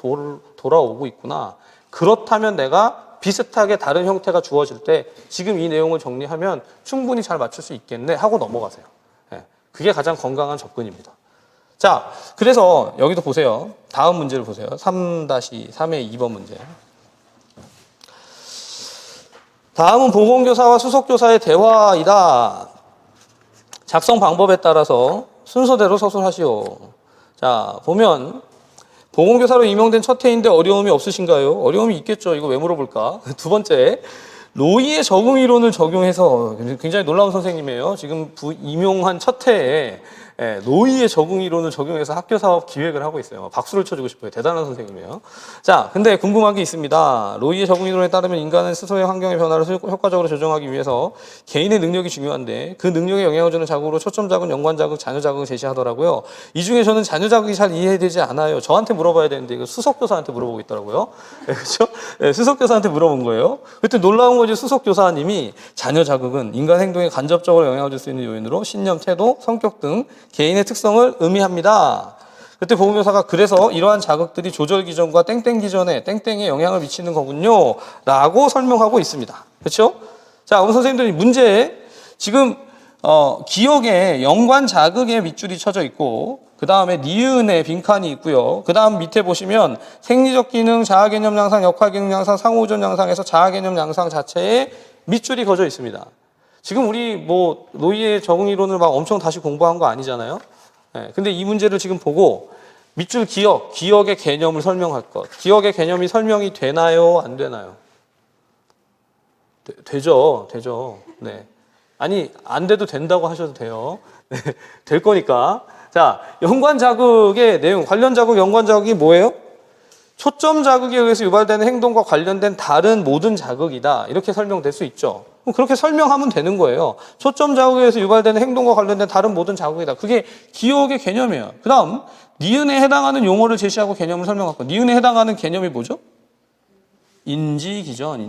S1: 돌아오고 있구나. 그렇다면 내가 비슷하게 다른 형태가 주어질 때 지금 이 내용을 정리하면 충분히 잘 맞출 수 있겠네 하고 넘어가세요. 예, 그게 가장 건강한 접근입니다. 자, 그래서 여기도 보세요. 다음 문제를 보세요. 3-3의 2번 문제. 다음은 보건교사와 수석교사의 대화이다. 작성 방법에 따라서 순서대로 서술하시오. 자, 보면 보건교사로 임용된 첫 해인데 어려움이 없으신가요? 어려움이 있겠죠. 이거 왜 물어볼까? 두 번째, 로이의 적응 이론을 적용해서 굉장히 놀라운 선생님이에요. 지금 임용한 첫 해에 로이의 적응 이론을 적용해서 학교 사업 기획을 하고 있어요. 박수를 쳐주고 싶어요. 대단한 선생님이에요. 자, 근데 궁금한 게 있습니다. 로이의 적응 이론에 따르면 인간은 스스로의 환경의 변화를 효과적으로 조정하기 위해서 개인의 능력이 중요한데 그 능력에 영향을 주는 자극으로 초점 자극, 연관 자극, 잔여 자극을 제시하더라고요. 이 중에 저는 잔여 자극이 잘 이해되지 않아요. 저한테 물어봐야 되는데 이거 수석교사한테 물어보고 있더라고요. 그렇죠? 수석교사한테 물어본 거예요. 그때 놀라운 거지. 수석교사님이 잔여 자극은 인간 행동에 간접적으로 영향을 줄 수 있는 요인으로 신념, 태도, 성격 등 개인의 특성을 의미합니다. 그때 보건교사가 그래서 이러한 자극들이 조절 기전과 땡땡 기전에 땡땡에 영향을 미치는 거군요 라고 설명하고 있습니다. 그렇죠? 자, 그럼 선생님들이 문제 지금 기억에 연관 자극에 밑줄이 쳐져 있고 그 다음에 니은에 빈칸이 있고요. 그 다음 밑에 보시면 생리적 기능, 자아개념 양상, 역할 기능 양상, 상호전 양상에서 자아개념 양상 자체에 밑줄이 그어져 있습니다. 지금 우리 로이의 적응 이론을 막 엄청 다시 공부한 거 아니잖아요. 근데 이 문제를 지금 보고 밑줄 기억의 개념을 설명할 것. 기억의 개념이 설명이 되나요? 안 되나요? 되죠. 네. 아니, 안 돼도 된다고 하셔도 돼요. 네, 될 거니까. 자, 연관 자극의 내용, 관련 자극, 연관 자극이 뭐예요? 초점 자극에 의해서 유발되는 행동과 관련된 다른 모든 자극이다. 이렇게 설명될 수 있죠. 그렇게 설명하면 되는 거예요. 초점 자극에 의해서 유발되는 행동과 관련된 다른 모든 자극이다. 그게 기억의 개념이에요. 그 다음, 니은에 해당하는 용어를 제시하고 개념을 설명할 거. 니은에 해당하는 개념이 뭐죠? 인지기전.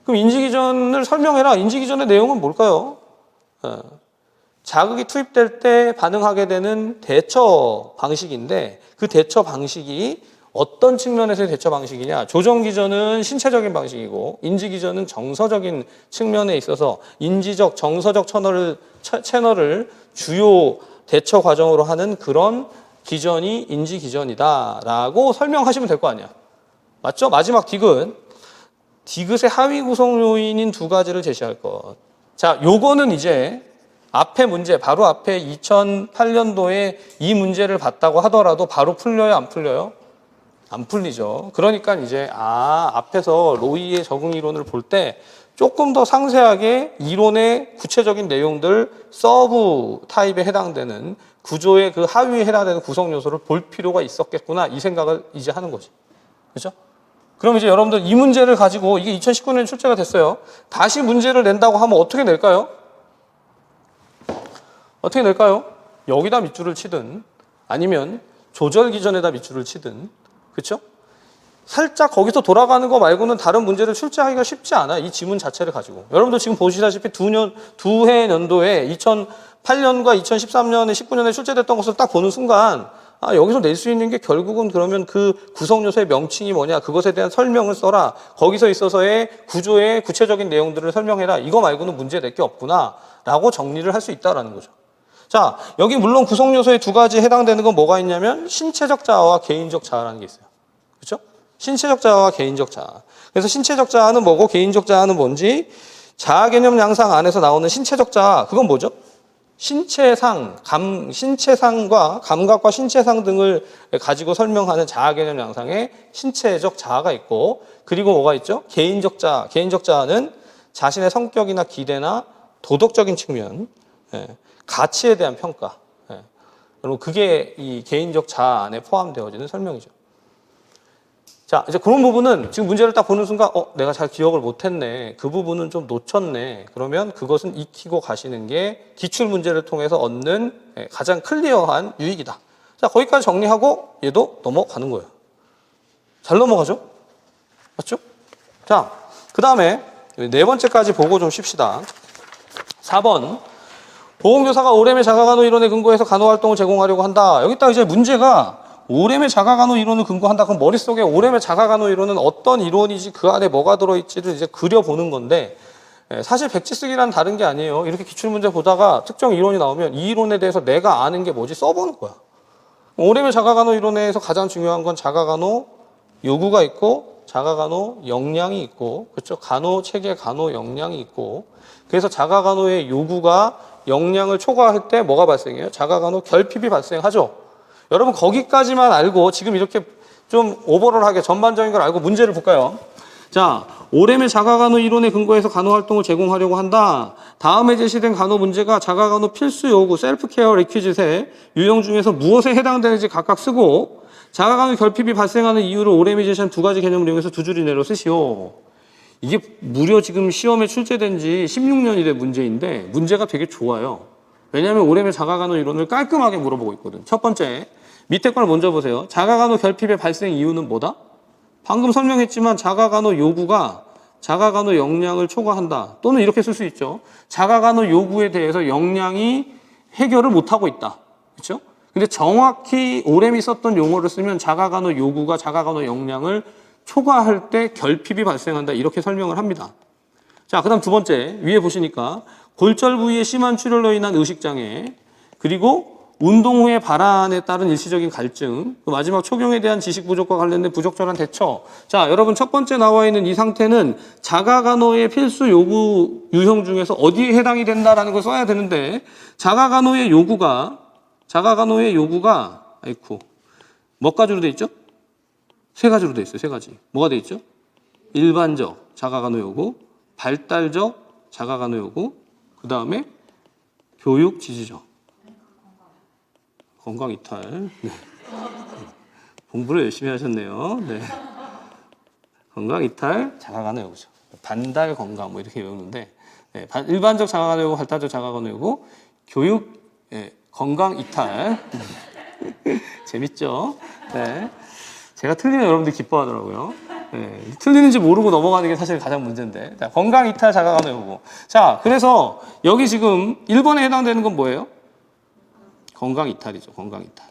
S1: 그럼 인지기전을 설명해라. 인지기전의 내용은 뭘까요? 자극이 투입될 때 반응하게 되는 대처 방식인데 그 대처 방식이 어떤 측면에서의 대처 방식이냐. 조정기전은 신체적인 방식이고 인지기전은 정서적인 측면에 있어서 인지적, 정서적 채널을 주요 대처 과정으로 하는 그런 기전이 인지기전이다라고 설명하시면 될 거 아니야. 맞죠? 마지막 디귿의 하위 구성 요인인 두 가지를 제시할 것. 자, 요거는 이제 앞에 문제, 바로 앞에 2008년도에 이 문제를 봤다고 하더라도 바로 풀려요, 안 풀려요? 안 풀리죠. 그러니까 이제 앞에서 로이의 적응 이론을 볼 때 조금 더 상세하게 이론의 구체적인 내용들, 서브 타입에 해당되는 구조의 그 하위에 해당되는 구성 요소를 볼 필요가 있었겠구나 이 생각을 이제 하는 거지. 그렇죠? 그럼 이제 여러분들 이 문제를 가지고 이게 2019년에 출제가 됐어요. 다시 문제를 낸다고 하면 어떻게 낼까요? 어떻게 낼까요? 여기다 밑줄을 치든 아니면 조절 기전에다 밑줄을 치든 그렇죠? 살짝 거기서 돌아가는 거 말고는 다른 문제를 출제하기가 쉽지 않아요. 이 지문 자체를 가지고. 여러분들 지금 보시다시피 두 해 연도에 2008년과 2013년에 19년에 출제됐던 것을 딱 보는 순간 여기서 낼 수 있는 게 결국은 그러면 그 구성 요소의 명칭이 뭐냐 그것에 대한 설명을 써라. 거기서 있어서의 구조의 구체적인 내용들을 설명해라. 이거 말고는 문제 낼 게 없구나 라고 정리를 할 수 있다라는 거죠. 자, 여기 물론 구성 요소의 두 가지에 해당되는 건 뭐가 있냐면 신체적 자아와 개인적 자아라는 게 있어요. 그렇죠? 신체적 자아와 개인적 자아. 그래서 신체적 자아는 뭐고 개인적 자아는 뭔지 자아 개념 양상 안에서 나오는 신체적 자아 그건 뭐죠? 신체상과 감각과 신체상 등을 가지고 설명하는 자아 개념 양상에 신체적 자아가 있고 그리고 뭐가 있죠? 개인적 자아. 개인적 자아는 자신의 성격이나 기대나 도덕적인 측면, 가치에 대한 평가. 그리고 그게 이 개인적 자아 안에 포함되어지는 설명이죠. 자, 이제 그런 부분은 지금 문제를 딱 보는 순간, 내가 잘 기억을 못했네. 그 부분은 좀 놓쳤네. 그러면 그것은 익히고 가시는 게 기출 문제를 통해서 얻는 가장 클리어한 유익이다. 자, 거기까지 정리하고 얘도 넘어가는 거예요. 잘 넘어가죠? 맞죠? 자, 그 다음에 네 번째까지 보고 좀 쉽시다. 4번. 보험교사가 오렘의 자가간호 이론에 근거해서 간호활동을 제공하려고 한다. 여기다 이제 문제가 오렘의 자가간호 이론을 근거한다. 그럼 머릿속에 오렘의 자가간호 이론은 어떤 이론이지 그 안에 뭐가 들어있지를 이제 그려보는 건데, 사실 백지쓰기란 다른 게 아니에요. 이렇게 기출문제 보다가 특정 이론이 나오면 이 이론에 대해서 내가 아는 게 뭐지 써보는 거야. 오렘의 자가간호 이론에서 가장 중요한 건 자가간호 요구가 있고 자가간호 역량이 있고, 그렇죠? 간호 체계, 간호 역량이 있고, 그래서 자가간호의 요구가 역량을 초과할 때 뭐가 발생해요? 자가간호 결핍이 발생하죠. 여러분 거기까지만 알고 지금 이렇게 좀 오버롤하게 전반적인 걸 알고 문제를 볼까요? 자, 오렘의 자가간호 이론에 근거해서 간호활동을 제공하려고 한다. 다음에 제시된 간호 문제가 자가간호 필수 요구, 셀프케어 리퀴짓의 유형 중에서 무엇에 해당되는지 각각 쓰고, 자가간호 결핍이 발생하는 이유를 오렘이 제시한 두 가지 개념을 이용해서 두 줄 이내로 쓰시오. 이게 무려 지금 시험에 출제된 지 16년이 된 문제인데 문제가 되게 좋아요. 왜냐하면 오렘의 자가간호 이론을 깔끔하게 물어보고 있거든. 첫 번째, 밑에 걸 먼저 보세요. 자가간호 결핍의 발생 이유는 뭐다? 방금 설명했지만 자가간호 요구가 자가간호 역량을 초과한다. 또는 이렇게 쓸 수 있죠. 자가간호 요구에 대해서 역량이 해결을 못하고 있다. 그렇죠? 근데 정확히 오렘이 썼던 용어를 쓰면 자가간호 요구가 자가간호 역량을 초과할 때 결핍이 발생한다. 이렇게 설명을 합니다. 자, 그 다음 두 번째, 위에 보시니까 골절 부위의 심한 출혈로 인한 의식장애, 그리고 운동 후의 발환에 따른 일시적인 갈증, 마지막 초경에 대한 지식 부족과 관련된 부적절한 대처. 자, 여러분 첫 번째 나와 있는 이 상태는 자가간호의 필수 요구 유형 중에서 어디에 해당이 된다라는 걸 써야 되는데, 자가간호의 요구가 아이쿠 몇 가지로 돼 있죠? 세 가지로 돼 있어요. 세 가지. 뭐가 돼 있죠? 일반적 자가간호 요구, 발달적 자가간호 요구, 그 다음에 교육 지지적 건강 이탈. 네. 공부를 열심히 하셨네요. 네. 건강 이탈 자가간호 요구죠. 반달 건강 뭐 이렇게 외우는데, 네. 일반적 자가간호 요구, 발달적 자가간호 요구, 교육 건강 이탈. 재밌죠? 네. 제가 틀리면 여러분들이 기뻐하더라고요. 네. 틀리는지 모르고 넘어가는 게 사실 가장 문제인데. 자, 건강 이탈 자가간호 요구. 자, 그래서 여기 지금 1번에 해당되는 건 뭐예요? 건강 이탈이죠. 건강 이탈.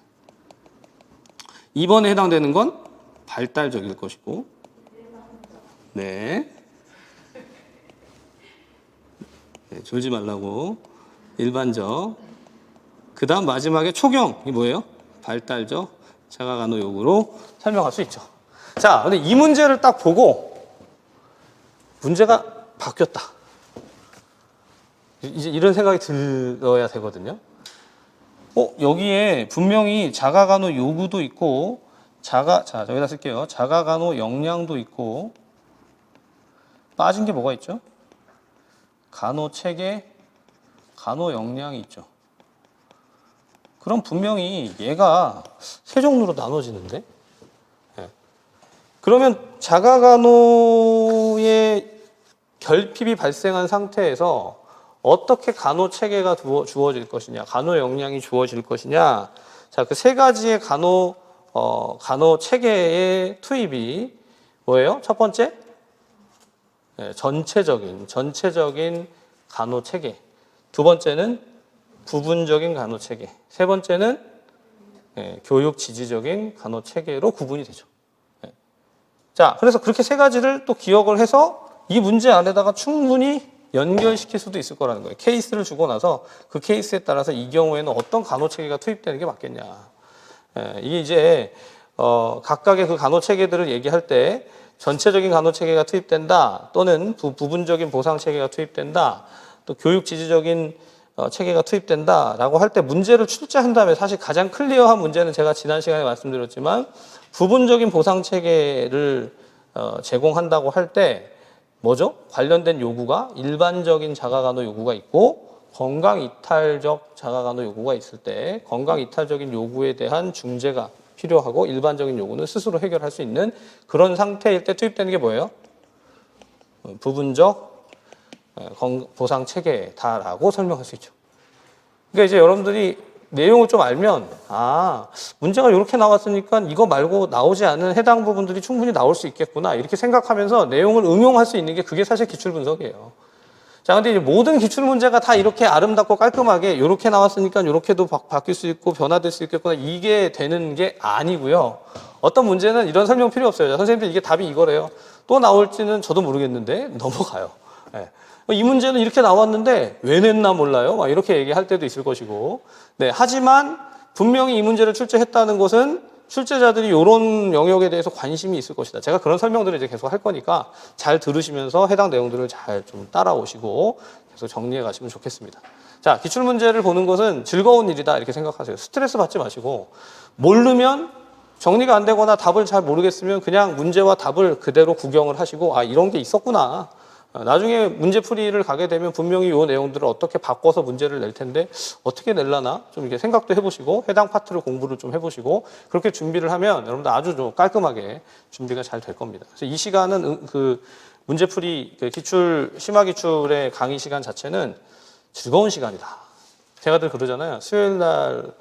S1: 2번에 해당되는 건 발달적일 것이고. 네. 네, 졸지 말라고. 일반적. 그 다음 마지막에 초경이 뭐예요? 발달적 자가간호 요구로 설명할 수 있죠. 자, 근데 이 문제를 딱 보고 문제가 바뀌었다. 이제 이런 생각이 들어야 되거든요. 여기에 분명히 자가간호 요구도 있고, 자, 여기다 쓸게요. 자가간호 역량도 있고, 빠진 게 뭐가 있죠? 간호 체계, 간호 역량이 있죠. 그럼 분명히 얘가 세 종류로 나눠지는데? 네. 그러면 자가간호의 결핍이 발생한 상태에서 어떻게 간호 체계가 주어질 것이냐, 간호 역량이 주어질 것이냐. 자, 그 세 가지의 간호 체계의 투입이 뭐예요? 첫 번째, 네, 전체적인 간호 체계. 두 번째는 부분적인 간호 체계. 세 번째는 교육 지지적인 간호 체계로 구분이 되죠. 네. 자, 그래서 그렇게 세 가지를 또 기억을 해서 이 문제 안에다가 충분히 연결시킬 수도 있을 거라는 거예요. 케이스를 주고 나서 그 케이스에 따라서 이 경우에는 어떤 간호 체계가 투입되는 게 맞겠냐. 이게 이제 각각의 그 간호 체계들을 얘기할 때 전체적인 간호 체계가 투입된다, 또는 부분적인 보상 체계가 투입된다, 또 교육 지지적인 체계가 투입된다라고 할 때 문제를 출제한 다음에 사실 가장 클리어한 문제는 제가 지난 시간에 말씀드렸지만 부분적인 보상 체계를 제공한다고 할 때 뭐죠? 관련된 요구가 일반적인 자가간호 요구가 있고 건강 이탈적 자가간호 요구가 있을 때 건강 이탈적인 요구에 대한 중재가 필요하고 일반적인 요구는 스스로 해결할 수 있는 그런 상태일 때 투입되는 게 뭐예요? 부분적 보상 체계다라고 설명할 수 있죠. 그러니까 이제 여러분들이 내용을 좀 알면 문제가 이렇게 나왔으니까 이거 말고 나오지 않은 해당 부분들이 충분히 나올 수 있겠구나 이렇게 생각하면서 내용을 응용할 수 있는 게 그게 사실 기출 분석이에요. 자, 근데 이제 모든 기출 문제가 다 이렇게 아름답고 깔끔하게 이렇게 나왔으니까 이렇게도 바뀔 수 있고 변화될 수 있겠구나 이게 되는 게 아니고요. 어떤 문제는 이런 설명 필요 없어요. 자, 선생님들 이게 답이 이거래요. 또 나올지는 저도 모르겠는데 넘어가요. 네. 이 문제는 이렇게 나왔는데 왜 냈나 몰라요. 막 이렇게 얘기할 때도 있을 것이고. 네, 하지만 분명히 이 문제를 출제했다는 것은 출제자들이 이런 영역에 대해서 관심이 있을 것이다. 제가 그런 설명들을 이제 계속 할 거니까 잘 들으시면서 해당 내용들을 잘 좀 따라오시고 계속 정리해 가시면 좋겠습니다. 자, 기출문제를 보는 것은 즐거운 일이다 이렇게 생각하세요. 스트레스 받지 마시고 모르면 정리가 안 되거나 답을 잘 모르겠으면 그냥 문제와 답을 그대로 구경을 하시고 이런 게 있었구나. 나중에 문제풀이를 가게 되면 분명히 이 내용들을 어떻게 바꿔서 문제를 낼 텐데 어떻게 낼라나 좀 이렇게 생각도 해보시고 해당 파트를 공부를 좀 해보시고 그렇게 준비를 하면 여러분들 아주 좀 깔끔하게 준비가 잘 될 겁니다. 그래서 이 시간은 그 문제풀이 기출 심화기출의 강의 시간 자체는 즐거운 시간이다. 제가 늘 그러잖아요. 수요일 날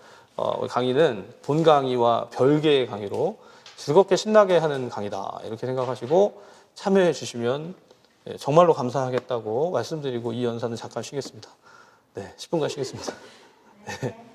S1: 강의는 본 강의와 별개의 강의로 즐겁게 신나게 하는 강의다 이렇게 생각하시고 참여해 주시면 정말로 감사하겠다고 말씀드리고 이 연사는 잠깐 쉬겠습니다. 네, 10분간 쉬겠습니다. 네.